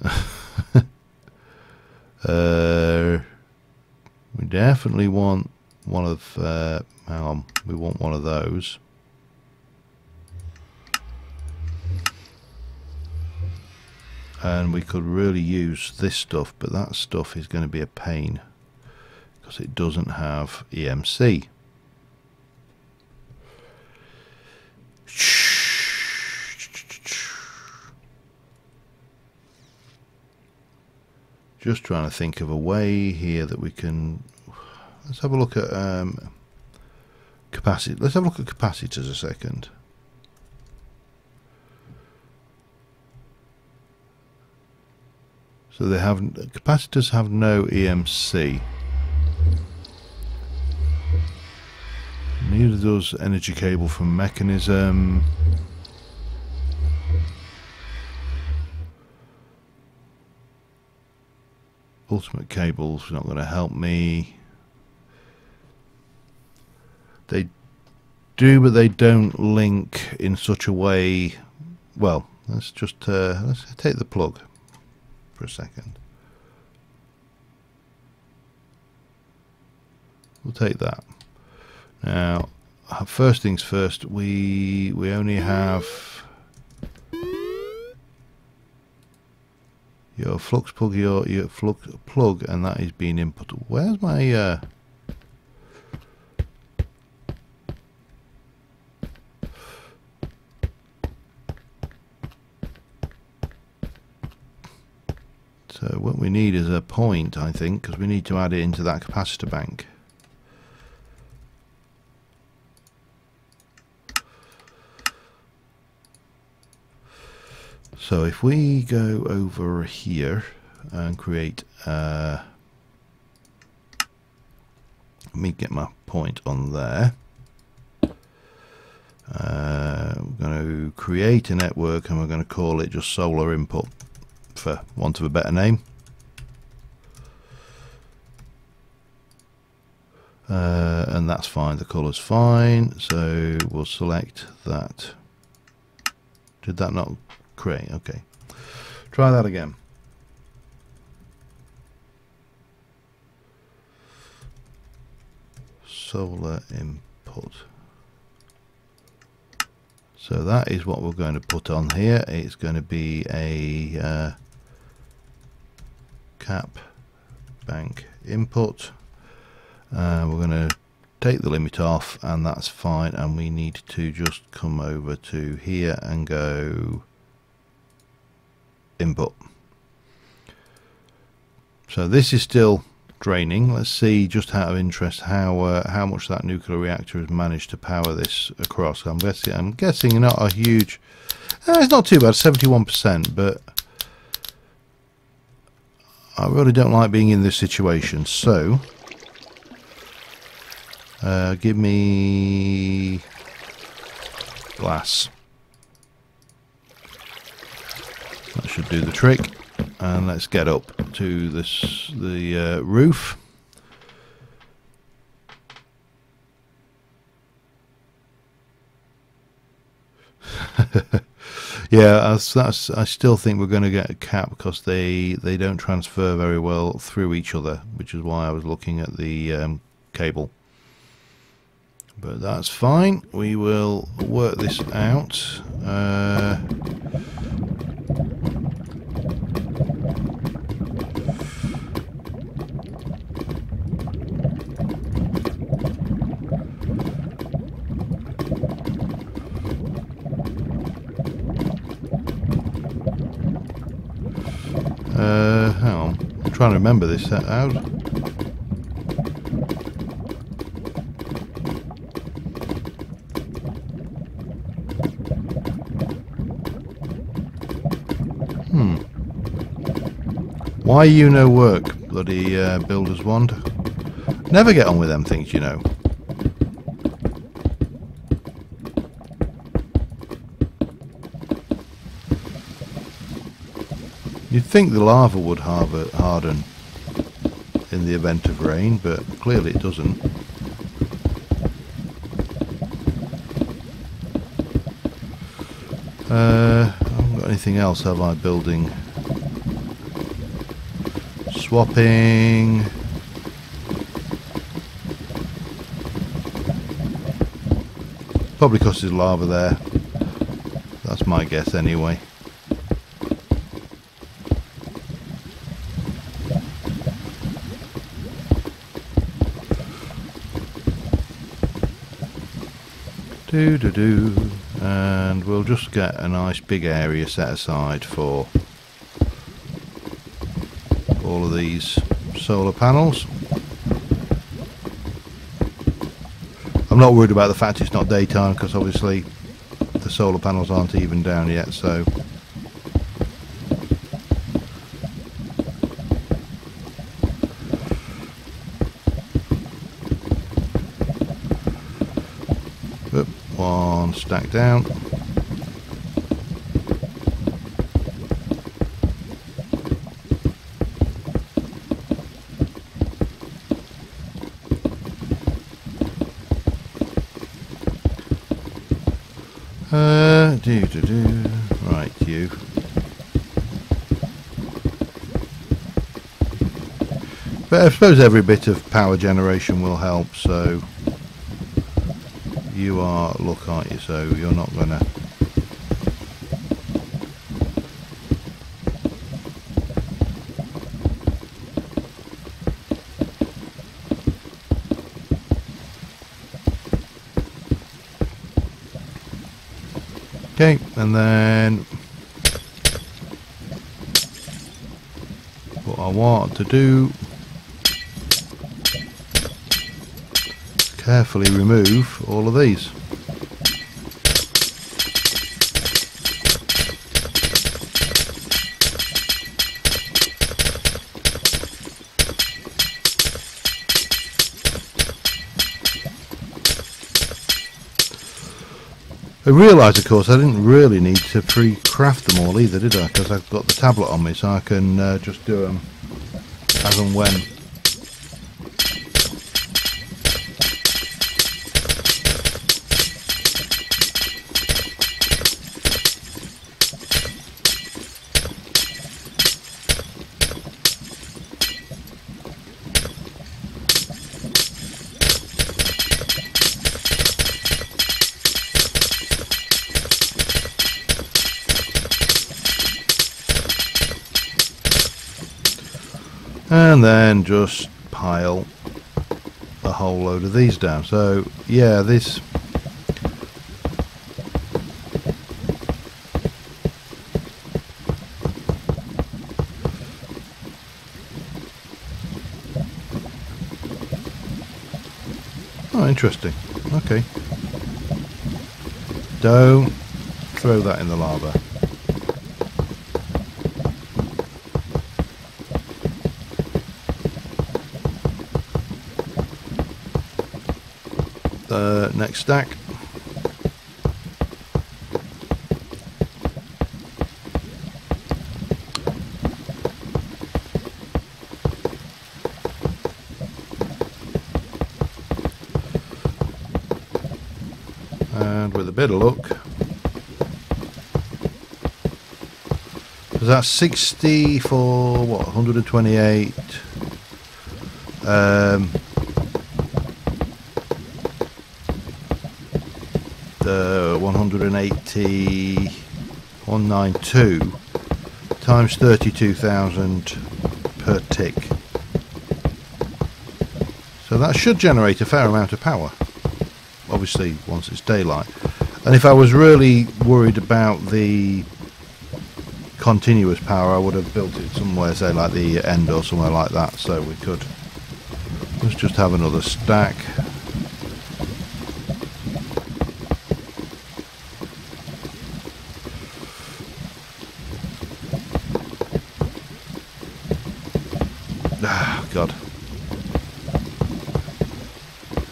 We definitely want one of hang on, we want one of those. And we could really use this stuff, but that stuff is going to be a pain because it doesn't have EMC. Just trying to think of a way here that we can. Let's have a look at capacity. Let's have a look at capacitors a second. So they have, capacitors have no EMC. Neither does energy cable from mechanism. Ultimate cable's not going to help me. They do, but they don't link in such a way. Well, let's just let's take the plug for a second. We'll take that. Now, first things first, we only have your flux plug, your flux plug, and that is being input. Where's my so what we need is a point, I think, because we need to add it into that capacitor bank. So if we go over here and create, let me get my point on there. We're going to create a network and we're going to call it just solar input, for want of a better name. And that's fine, the color's fine, so we'll select that. Did that not create? Okay, try that again. Solar input. So that is what we're going to put on here. It's going to be a cap bank input. We're going to take the limit off, and that's fine, and we need to just come over to here and go input. So this is still draining. Let's see, just out of interest, how much that nuclear reactor has managed to power this across. I'm guessing not a huge, it's not too bad, 71%, but I really don't like being in this situation. So give me glass. That should do the trick. And let's get up to the roof. Yeah, I still think we're going to get a cap because they don't transfer very well through each other, which is why I was looking at the cable. But that's fine. We will work this out. Hang on, I'm trying to remember this out. Why you no work, bloody builder's wand? Never get on with them things, you know. You'd think the lava would harden in the event of rain, but clearly it doesn't. I haven't got anything else, have I? Building. Swapping. Probably because there's lava there. That's my guess anyway. And we'll just get a nice big area set aside for all of these solar panels. I'm not worried about the fact it's not daytime because obviously the solar panels aren't even down yet, so one stack down. Right, you. But I suppose every bit of power generation will help, so you are, look, aren't you, so you're not gonna okay, and then what I want to do, carefully remove all of these. I realised, of course, I didn't really need to pre-craft them all either, did I? Because I've got the tablet on me, so I can just do them as and when. And then just pile a whole load of these down. So yeah, this oh, interesting. Okay, don't throw that in the lava. Next stack. And with a bit of luck, because that's 60 for what, 128. The 180, 192 times 32,000 per tick. So that should generate a fair amount of power, obviously once it's daylight. And if I was really worried about the continuous power, I would have built it somewhere, say like the end or somewhere like that, so we could. Let's just have another stack. Ah, God.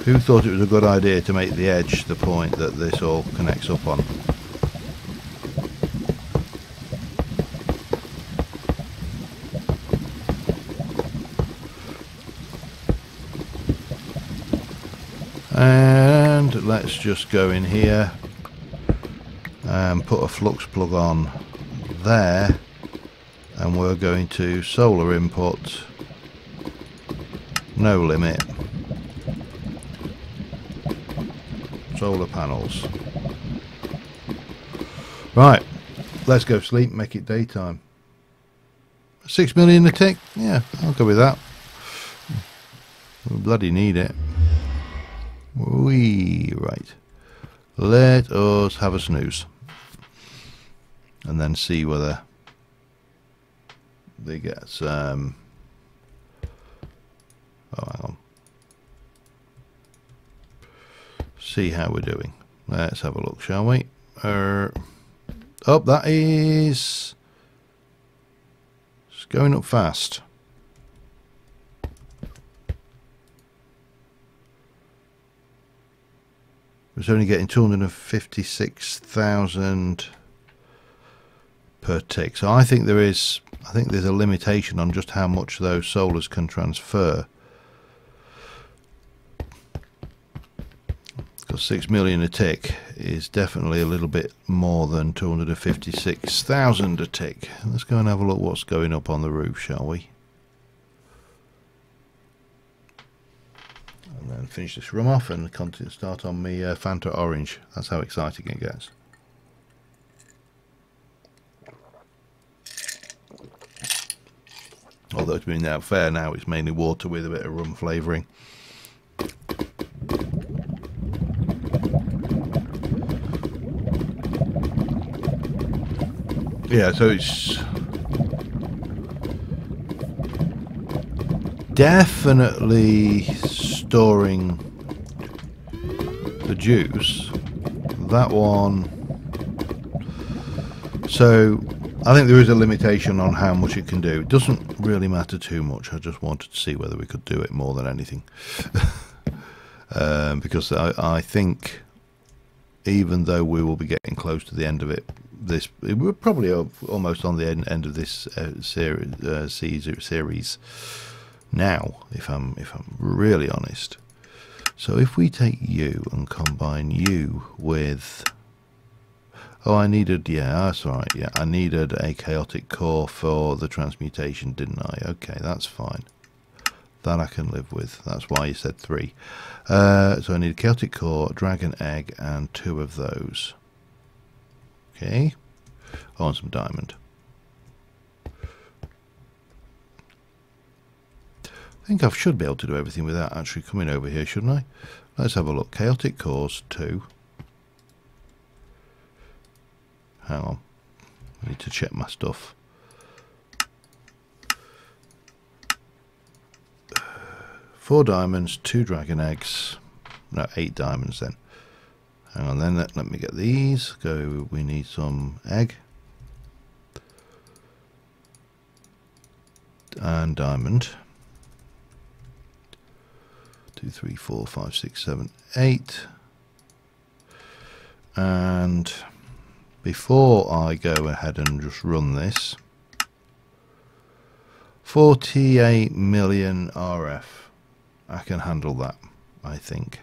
Who thought it was a good idea to make the edge the point that this all connects up on? And let's just go in here and put a flux plug on there, and we're going to solar input, no limit, solar panels. Right, let's go sleep, make it daytime. 6 million a tick? Yeah, I'll go with that. We bloody need it. Right. Let us have a snooze. And then see whether they get some. Oh, hang on. See how we're doing. Let's have a look, shall we? Oh, that is. It's going up fast. was only getting 256,000 per tick. So I think there's a limitation on just how much those solars can transfer. Because 6 million a tick is definitely a little bit more than 256,000 a tick. Let's go and have a look what's going up on the roof, shall we? And then finish this room off and start on me Fanta Orange. That's how exciting it gets. Although to be now fair, now it's mainly water with a bit of rum flavouring. Yeah, so it's definitely storing the juice. That one. So I think there is a limitation on how much it can do. It doesn't really matter too much. I just wanted to see whether we could do it more than anything. Because I think even though we will be getting close to the end of it, we're probably almost on the end of this series now, if I'm really honest. So if we take you and combine you with, oh, I needed, yeah, that's right, yeah, I needed a chaotic core for the transmutation, didn't I? Okay, that's fine. That I can live with. That's why you said 3. So I need a chaotic core, a dragon egg, and 2 of those. Okay. Oh, and some diamond. I think I should be able to do everything without actually coming over here, shouldn't I? Let's have a look. Chaotic cores 2. Hang on. I need to check my stuff. 4 diamonds, 2 dragon eggs. No, 8 diamonds then. Hang on then, let me get these. Go, we need some egg. And diamond. 2, 3, 4, 5, 6, 7, 8. And before I go ahead and just run this, 48 million RF. I can handle that, I think.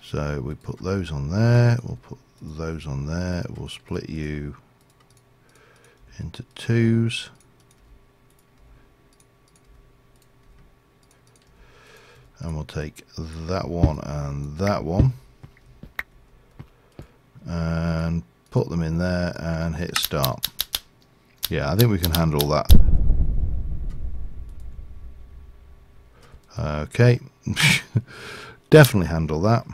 So we put those on there, we'll put those on there, we'll split you into 2s. And we'll take that one and put them in there and hit start. Yeah, I think we can handle that. Okay, definitely handle that.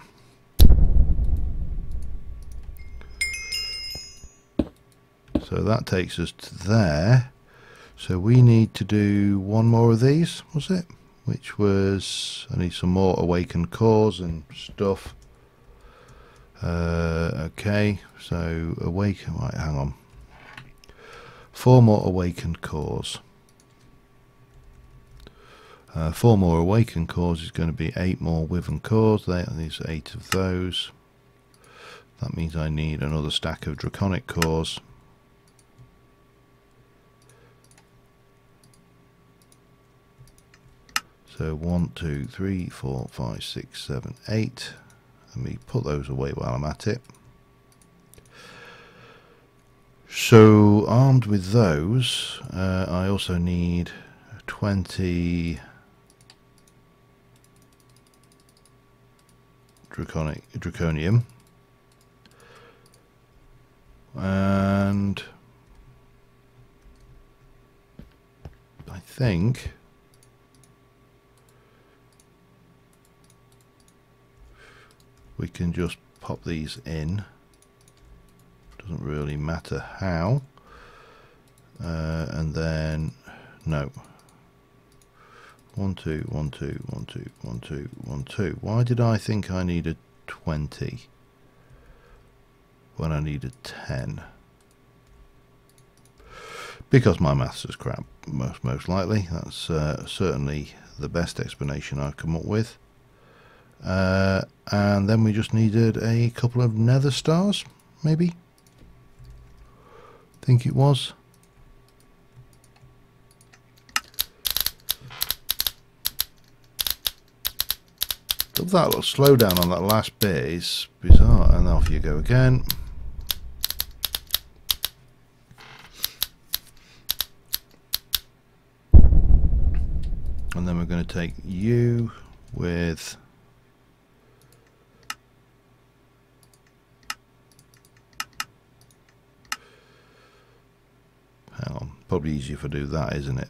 So that takes us to there. So we need to do 1 more of these, was it? Which was, I need some more awakened cores and stuff. Okay, so awaken, right, hang on. 4 more awakened cores. 4 more awakened cores is going to be 8 more wyvern cores. There's 8 of those. That means I need another stack of draconic cores. So 1, 2, 3, 4, 5, 6, 7, 8. Let me put those away while I'm at it. So armed with those, I also need 20 draconium, and I think we can just pop these in. Doesn't really matter how. And then no. 1, 2, 1, 2, 1, 2, 1, 2, 1, 2. Why did I think I needed 20 when I needed 10? Because my maths is crap, most likely. That's certainly the best explanation I've come up with. And then we just needed a couple of nether stars, maybe. Think it was. That little slowdown on that last bit is bizarre. And off you go again. And then we're going to take you with hang on, probably easier if I do that, isn't it?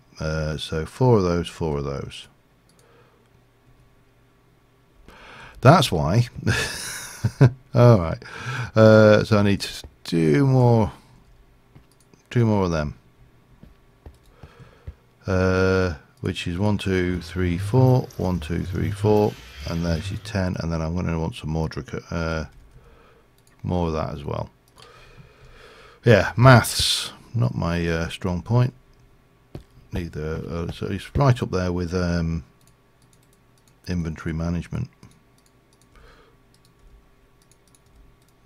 So 4 of those, 4 of those. That's why. All right. So I need 2 more of them. Which is 1, 2, 3, 4. 1, 2, 3, 4, and there's your 10. And then I'm going to want some more more of that as well. Yeah, maths not my strong point. Neither. So it's right up there with inventory management.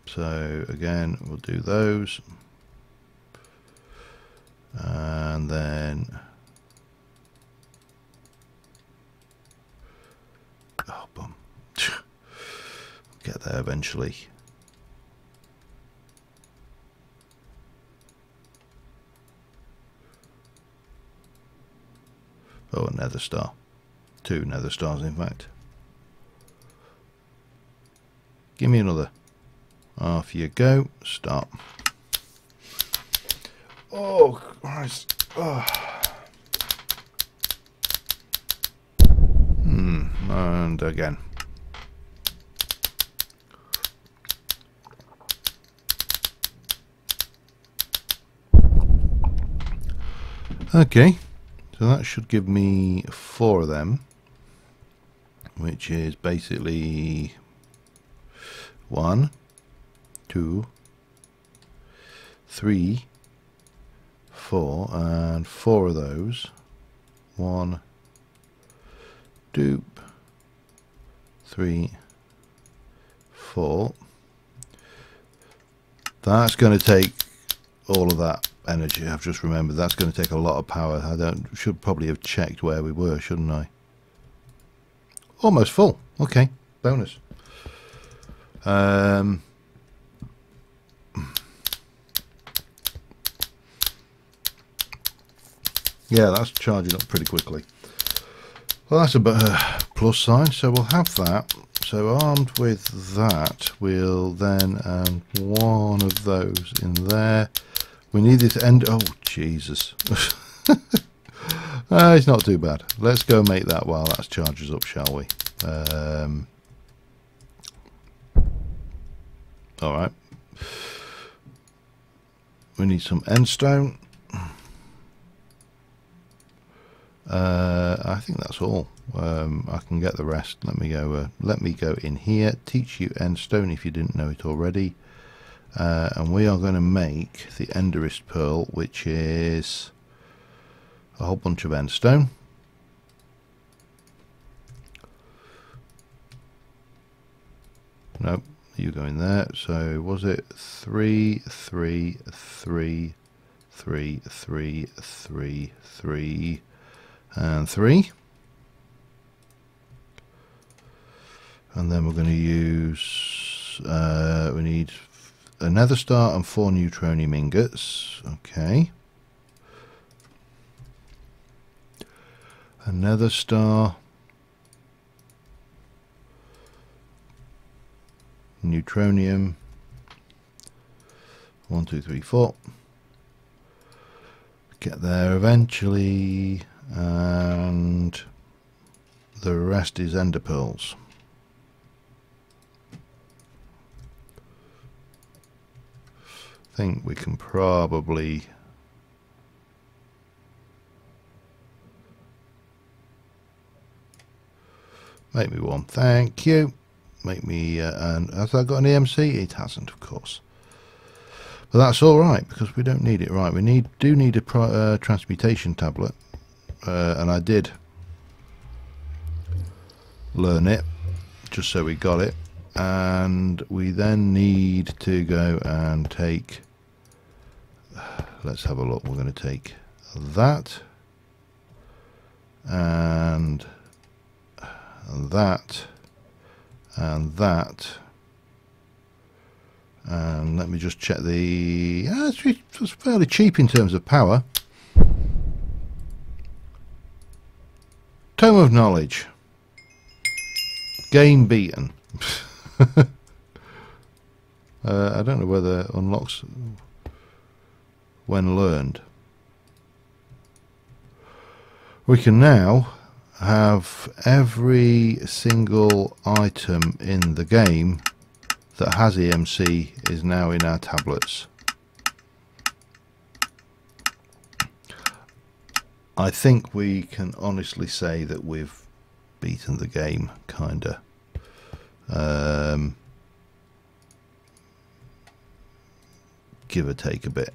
So again, we'll do those, and then oh, bum. Get there eventually. Oh, a nether star. 2 nether stars, in fact. Give me another. Off you go. Start. Oh, Christ. Oh. And again. Okay. So that should give me 4 of them, which is basically 1, 2, 3, 4, and 4 of those. 1, 2, 3, 4. That's going to take all of that energy. I've just remembered that's going to take a lot of power. Should probably have checked where we were, shouldn't I? Almost full. Okay, bonus. Yeah, that's charging up pretty quickly. Well, that's a plus sign, so we'll have that. So armed with that, we'll then one of those in there. We need this end. Oh, Jesus. It's not too bad. Let's go make that while that charges up, shall we? Alright. We need some end stone. I think that's all. I can get the rest. Let me go in here. Teach you end stone if you didn't know it already. And we are going to make the Enderist Pearl, which is a whole bunch of endstone. Nope, you go in there. So was it 3, 3, 3, 3, 3, 3, 3, and 3? And then we're going to use, we need a nether star and 4 neutronium ingots. Okay. A nether star, neutronium, 1, 2, 3, 4. Get there eventually, and the rest is ender pearls. I think we can probably make me one. Thank you. Make me and has that got an EMC? It hasn't, of course. But that's all right because we don't need it. Right, we do need a transmutation tablet, and I did learn it just so we got it. And we then need to go and take, let's have a look, we're going to take that and that and that, and let me just check the, it's fairly cheap in terms of power. Tome of Knowledge, game beaten. I don't know whether it unlocks when learned. We can now have every single item in the game that has EMC is now in our tablets. I think we can honestly say that we've beaten the game, kinda. Give or take a bit.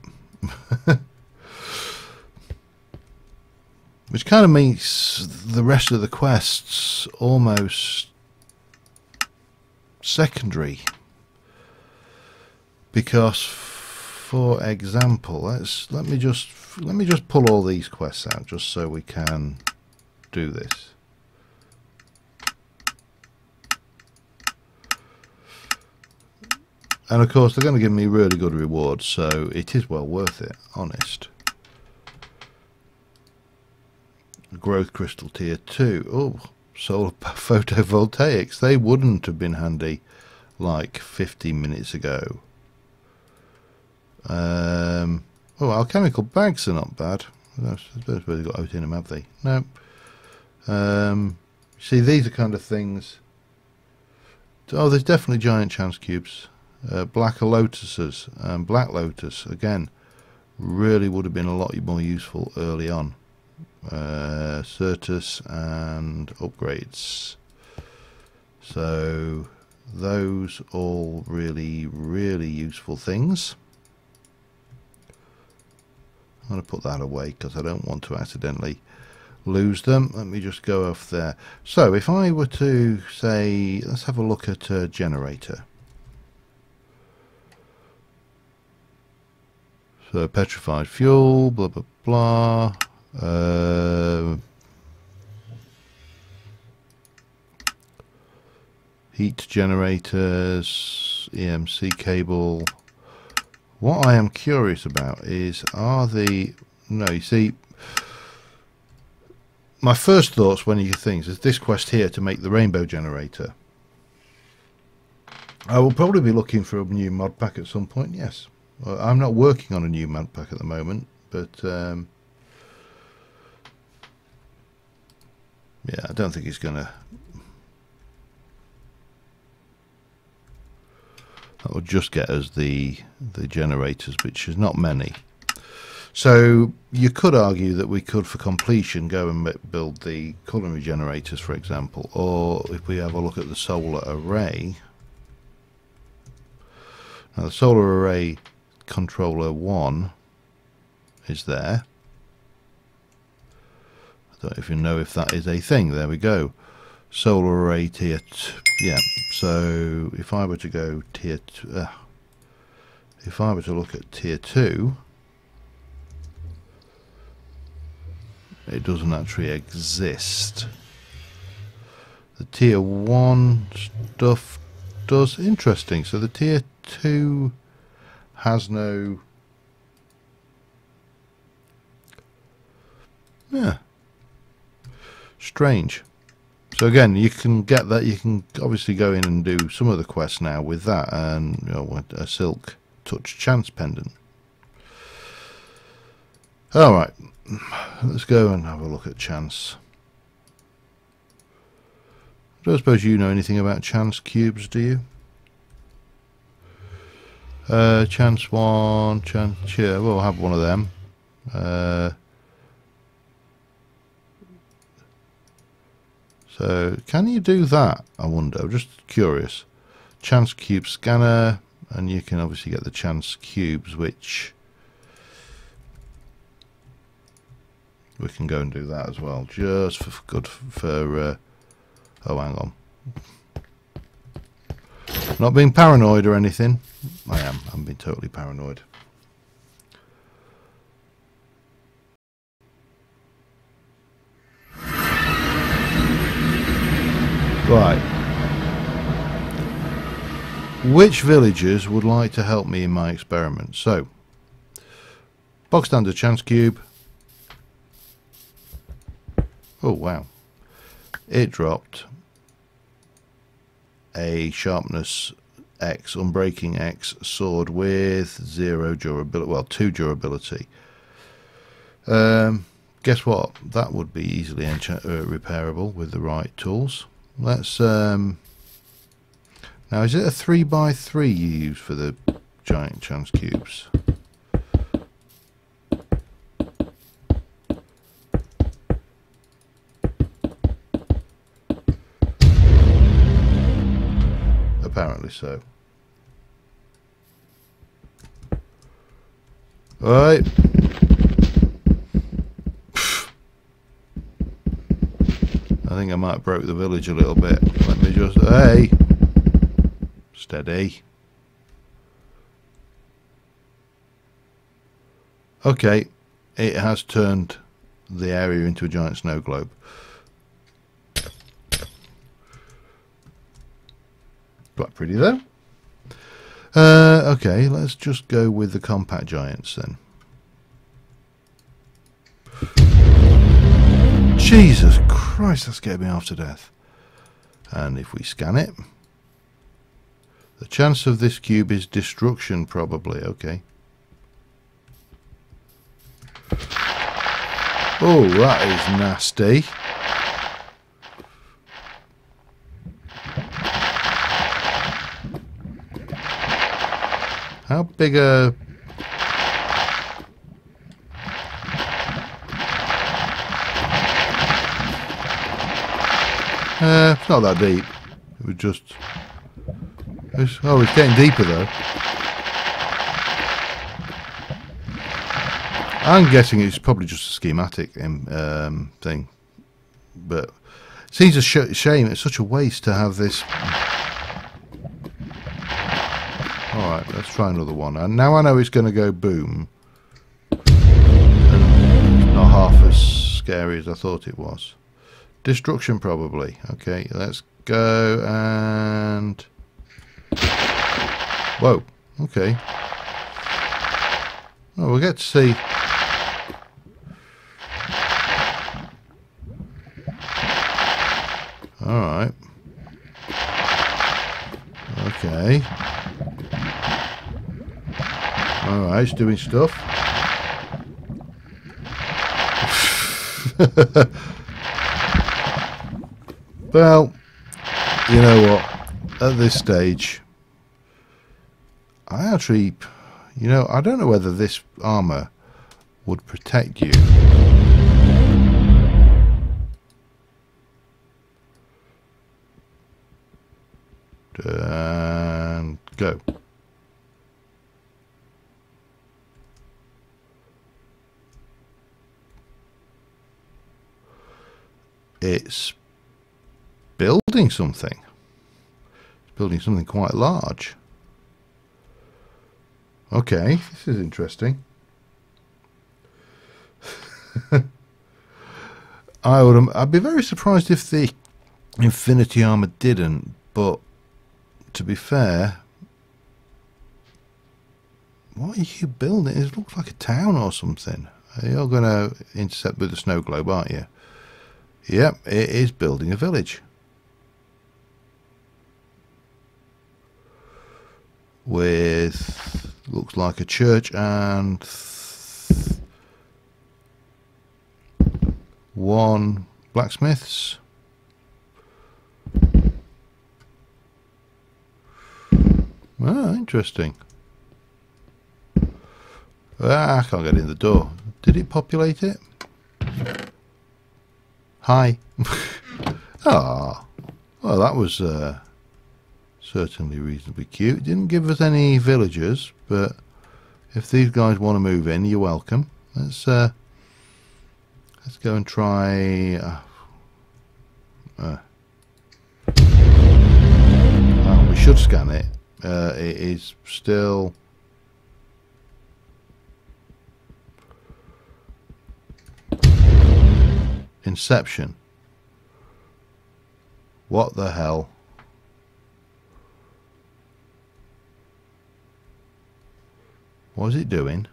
Which kind of makes the rest of the quests almost secondary. Because, for example, let me just pull all these quests out just so we can do this. And of course they're going to give me really good rewards, so it is well worth it, honest. Growth Crystal Tier 2. Oh, solar photovoltaics. They wouldn't have been handy like 15 minutes ago. Oh, alchemical bags are not bad. I suppose they've got out in them, have they? No. See, these are kind of things. Oh, there's definitely giant chance cubes. Black lotuses and black lotus again really would have been a lot more useful early on. Certus and upgrades, so those all really useful things. I'm going to put that away because I don't want to accidentally lose them. Let me just go off there. So if I were to say, let's have a look at a generator. So petrified fuel, blah blah blah. Heat generators, EMC cable. What I am curious about is, you see, my first thoughts when you think is this quest here to make the rainbow generator. I will probably be looking for a new mod pack at some point, yes. Well, I'm not working on a new mod pack at the moment, but yeah, I don't think it's gonna. That will just get us the generators, which is not many. So you could argue that we could, for completion, go and build the culinary generators, for example, or if we have a look at the solar array. Now the solar array controller 1 is there. I don't know if you know if that is a thing. There we go. Solar array tier 2. Yeah. So if I were to go tier 2, if I were to look at tier 2, it doesn't actually exist. The tier 1 stuff does. Interesting. So the tier 2 has no. Yeah. Strange. So again, you can get that. You can obviously go in and do some of the quests now with that, and you know, a silk touch chance pendant. All right, let's go and have a look at chance. I don't suppose you know anything about chance cubes, do you? Chance 1, chance. Yeah, we'll have one of them. So can you do that? I wonder. I'm just curious. Chance cube scanner, and you can obviously get the chance cubes, which we can go and do that as well. Just for good for. Oh, hang on. Not being paranoid or anything. I am. I'm being totally paranoid. Right. Which villagers would like to help me in my experiment? So, box standard chance cube. Oh wow. It dropped a sharpness X, unbreaking X sword with 0 durability, well 2 durability. Guess what? That would be easily repairable with the right tools. Let's now, is it a 3x3 you use for the giant chance cubes? Apparently so. Alright. I think I might have broke the village a little bit. Let me just... Hey! Steady. Okay. It has turned the area into a giant snow globe. Quite pretty though. Okay, let's just go with the compact giants then. Jesus Christ, that scared me half to death. And if we scan it, the chance of this cube is destruction probably. Okay. Oh, that is nasty. How big a... it's not that deep. It was just... oh, it's getting deeper though. I'm guessing it's probably just a schematic thing. But it seems a shame. It's such a waste to have this... Alright, let's try another one. And now I know it's going to go boom. And it's not half as scary as I thought it was. Destruction probably. Okay, let's go and... Whoa, okay. Well, we'll get to see... Alright. Okay. Alright, it's doing stuff. Well, you know what? At this stage, I actually, you know, I don't know whether this armor would protect you. And go. It's building something. It's building something quite large. Okay, this is interesting. I'd be very surprised if the Infinity Armor didn't, but to be fair, what are you building? It looks like a town or something. You're going to intercept with the snow globe, aren't you? Yep, it is building a village. With, looks like a church and one blacksmiths. Ah, interesting. Ah, I can't get in the door. Did it populate it? Hi. Ah, well, that was certainly reasonably cute. Didn't give us any villagers, but if these guys want to move in, you're welcome. Let's go and try. Oh, we should scan it. It is still... Inception. What the hell? What is it doing?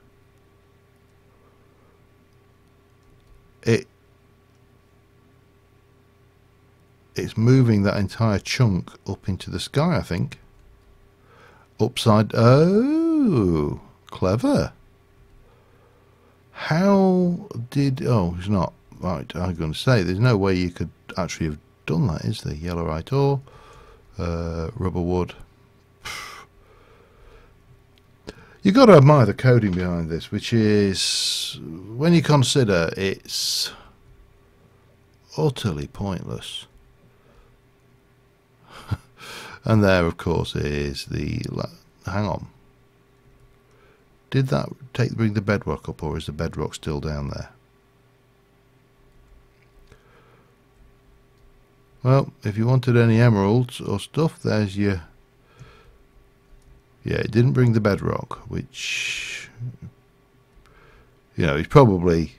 It's moving that entire chunk up into the sky, I think. Upside... Oh, clever. How did... Oh, it's not... Right, I'm going to say, there's no way you could actually have done that, is there? Yellowite ore, rubber wood. You've got to admire the coding behind this, which is, when you consider it's utterly pointless. And there, of course, is the... Hang on. Did that bring the bedrock up, or is the bedrock still down there? Well, if you wanted any emeralds or stuff, there's your... Yeah, it didn't bring the bedrock, which... You know, it's probably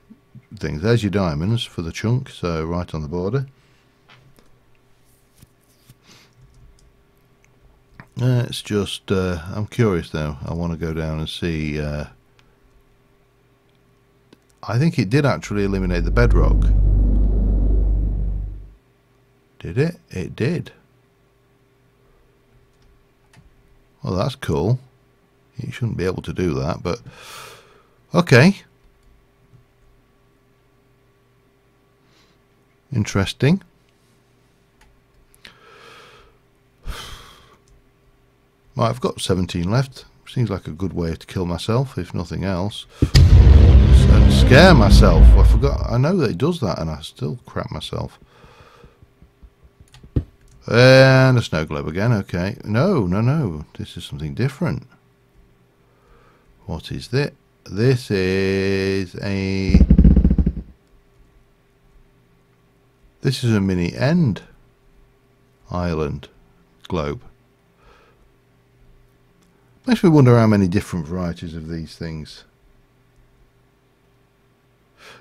things. There's your diamonds for the chunk, so right on the border. It's just... I'm curious, though. I want to go down and see... I think it did actually eliminate the bedrock. Did it? It did. Well, that's cool. You shouldn't be able to do that, but... Okay. Interesting. Right, I've got 17 left. Seems like a good way to kill myself, if nothing else. And scare myself. I forgot. I know that it does that, and I still crap myself. And a snow globe again. Okay. No, no, no. This is something different. What is this? This is a... This is a mini end island globe. Makes me wonder how many different varieties of these things.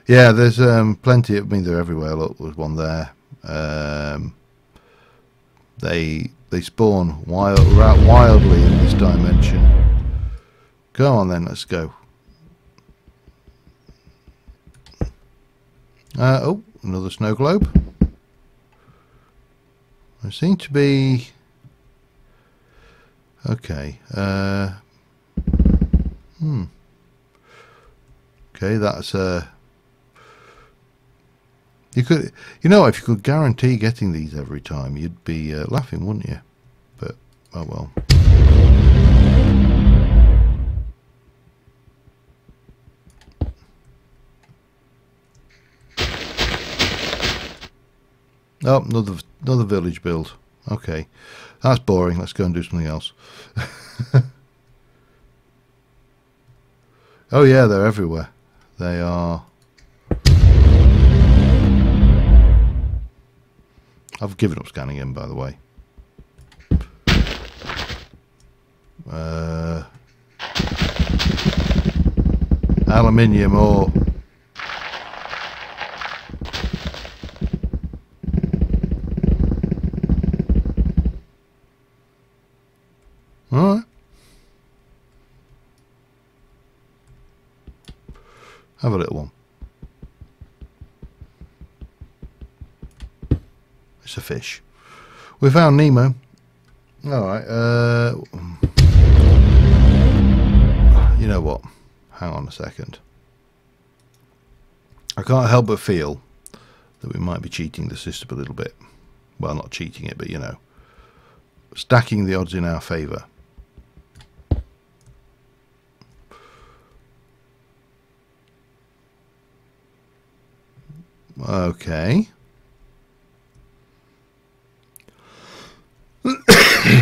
Yeah, there's plenty. I mean, they're everywhere. Look, there's one there. They spawn wildly in this dimension. Go on then, let's go. Oh, another snow globe. There seem to be... Okay. Okay, that's you could, you know, if you could guarantee getting these every time, you'd be laughing, wouldn't you? But oh well. Oh, another village build. Okay, that's boring. Let's go and do something else. Oh yeah, they're everywhere. They are. I've given up scanning in, by the way. Aluminium ore. Alright. Have a little one. It's a fish. We found Nemo. Alright, you know what? Hang on a second. I can't help but feel that we might be cheating the system a little bit. Well, not cheating it, but you know, stacking the odds in our favour. Okay.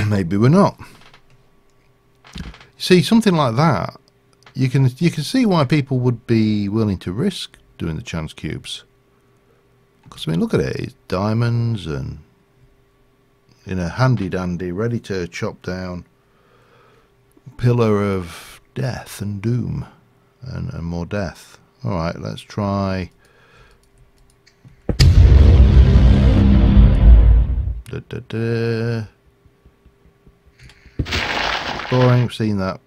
Maybe we're not. See, something like that, you can see why people would be willing to risk doing the chance cubes. Because I mean, look at it, it's diamonds and in a handy dandy, ready to chop down pillar of death and doom and more death. Alright, let's try. Boring, seen that.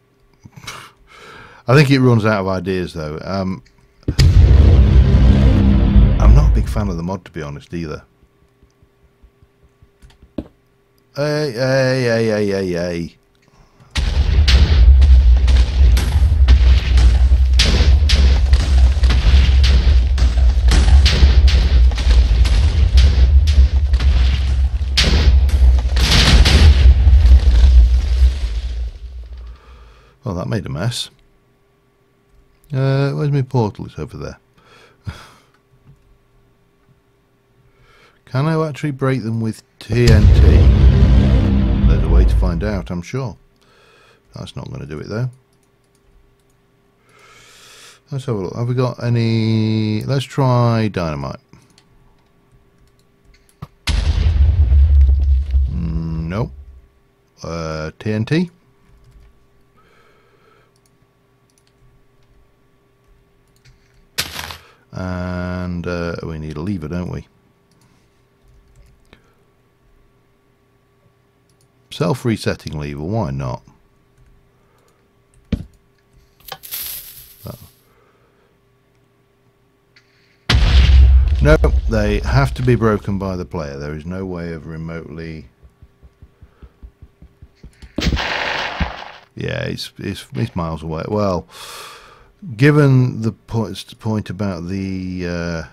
I think it runs out of ideas though. I'm not a big fan of the mod, to be honest, either. Hey. Well, that made a mess. Where's my portal? It's over there. Can I actually break them with TNT? There's a way to find out, I'm sure. That's not going to do it though. Let's have a look. Have we got any? Let's try dynamite. Nope. TNT. And we need a lever, don't we? Self-resetting lever, why not? No, they have to be broken by the player. There is no way of remotely. Yeah, it's miles away. Well, given the point about the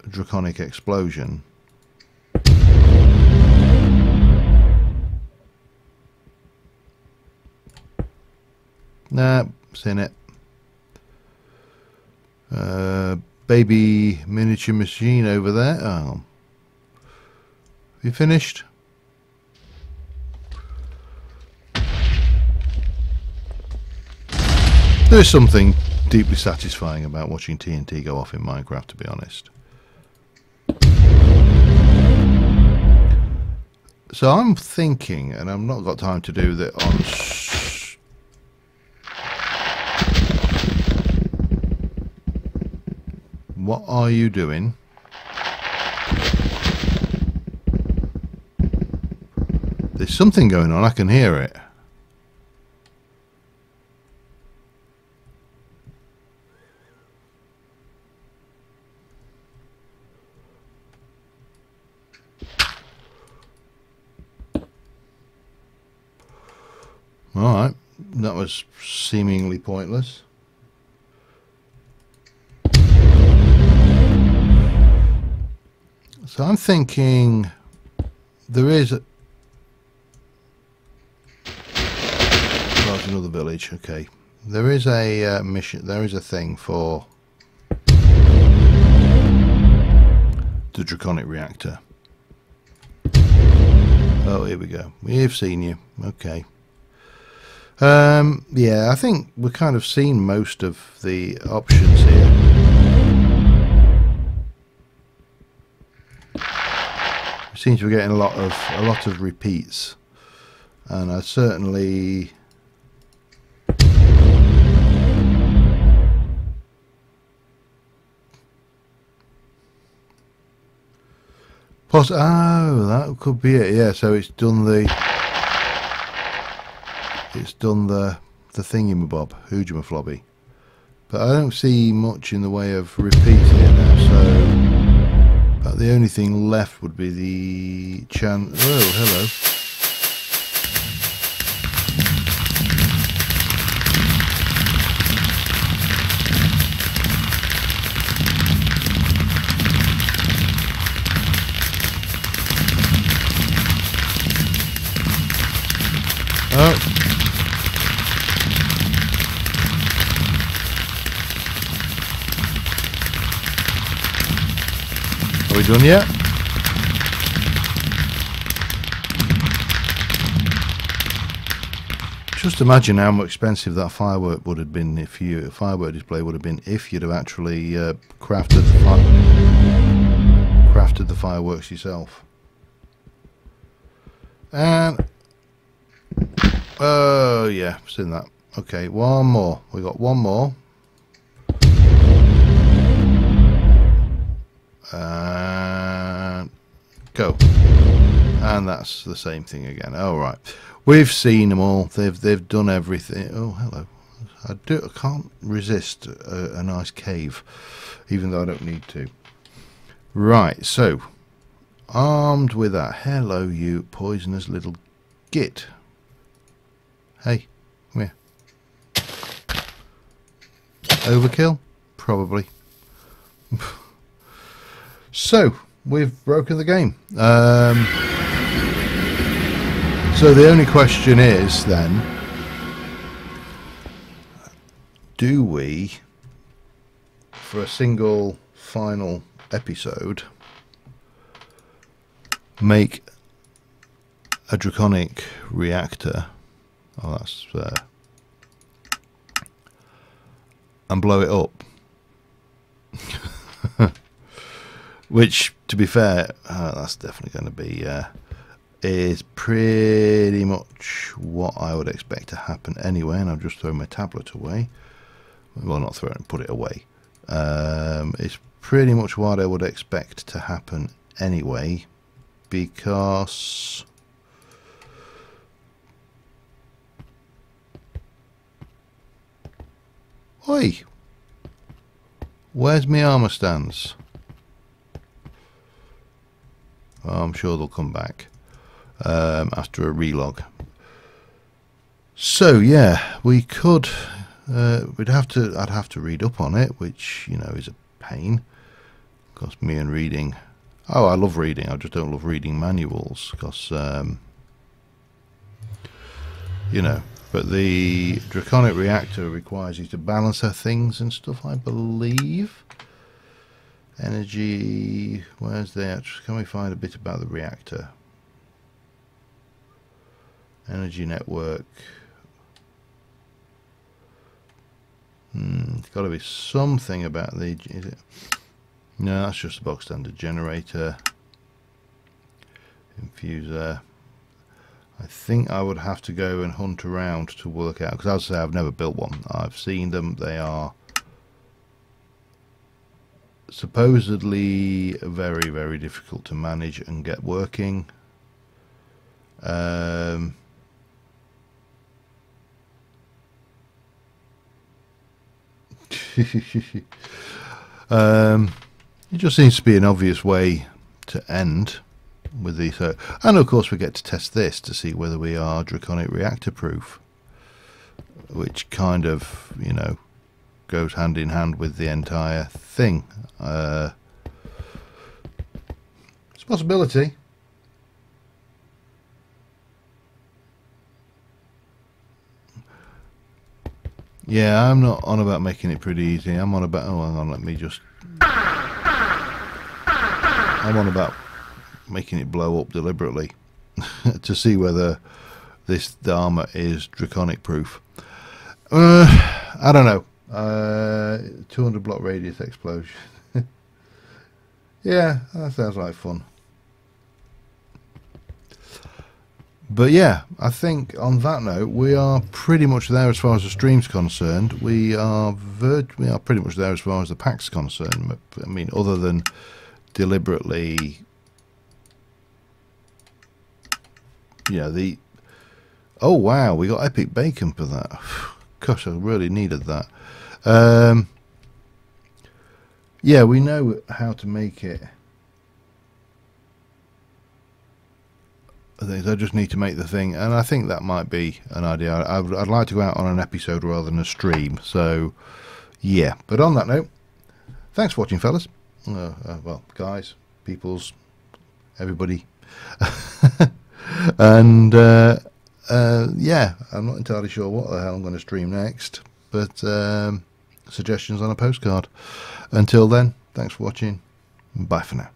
draconic explosion, nah, seen it. Baby miniature machine over there. Oh, have you finished? There is something deeply satisfying about watching TNT go off in Minecraft, to be honest. So I'm thinking, and I've not got time to do that on. What are you doing? There's something going on, I can hear it. Alright, that was seemingly pointless. So I'm thinking there is a... Oh, it's another village, okay. There is a mission, there is a thing for the draconic reactor. Oh, here we go. We've seen you. Okay. Yeah, I think we've kind of seen most of the options here. We seem to be getting a lot of repeats, and I certainly oh, that could be it. Yeah, so it's done the thingamabob, hoojamaflobby. But I don't see much in the way of repeats here now, so about the only thing left would be the chance. Oh, hello. Oh. Are we done yet? Just imagine how much expensive that firework would have been if you firework display would have been if you'd have actually crafted the fireworks yourself. And oh yeah, I've seen that. Okay, one more. We got one more. And go. And that's the same thing again. All right, we've seen them all. They've done everything. Oh, hello. I can't resist a nice cave, even though I don't need to. Right, so armed with that. Hello, you poisonous little git. Hey, come here. Overkill? Probably. So, we've broken the game. So the only question is then, do we, for a single final episode, make a draconic reactor? Oh, that's and blow it up. Which, to be fair, that's definitely going to be is pretty much what I would expect to happen anyway. And I've just thrown my tablet away. Well, not throw it, put it away. It's pretty much what I would expect to happen anyway, because oi, where's my armor stands? Oh, I'm sure they'll come back after a relog. So yeah, we could. I'd have to read up on it, which, you know, is a pain. Because me and reading. Oh, I love reading. I just don't love reading manuals, because you know. But the draconic reactor requires you to balance her things and stuff, I believe. Energy, where's that? Can we find a bit about the reactor? Energy network. It's got to be something about the... Is it? No, that's just a box standard generator. Infuser. I think I would have to go and hunt around to work out, because as I say, I've never built one. I've seen them. They are supposedly very, very difficult to manage and get working. It just seems to be an obvious way to end with these. And of course we get to test this to see whether we are draconic reactor proof, which kind of, you know, goes hand in hand with the entire thing. It's a possibility. Yeah, I'm not on about making it pretty easy. I'm on about... Oh, hang on, let me just... I'm on about making it blow up deliberately to see whether the armor is draconic proof. I don't know. 200 block radius explosion. Yeah, that sounds like fun. But yeah, I think on that note, we are pretty much there as far as the stream's concerned. We are pretty much there as far as the pack's concerned. I mean, other than deliberately, you know, the... Oh wow, we got epic bacon for that. Gosh, I really needed that. Yeah, we know how to make it. I just need to make the thing, and I think that might be an idea. I'd like to go out on an episode rather than a stream. So, yeah. But on that note, thanks for watching, fellas. Well, guys, peoples, everybody. And, yeah, I'm not entirely sure what the hell I'm going to stream next. But suggestions on a postcard. Until then, thanks for watching. Bye for now.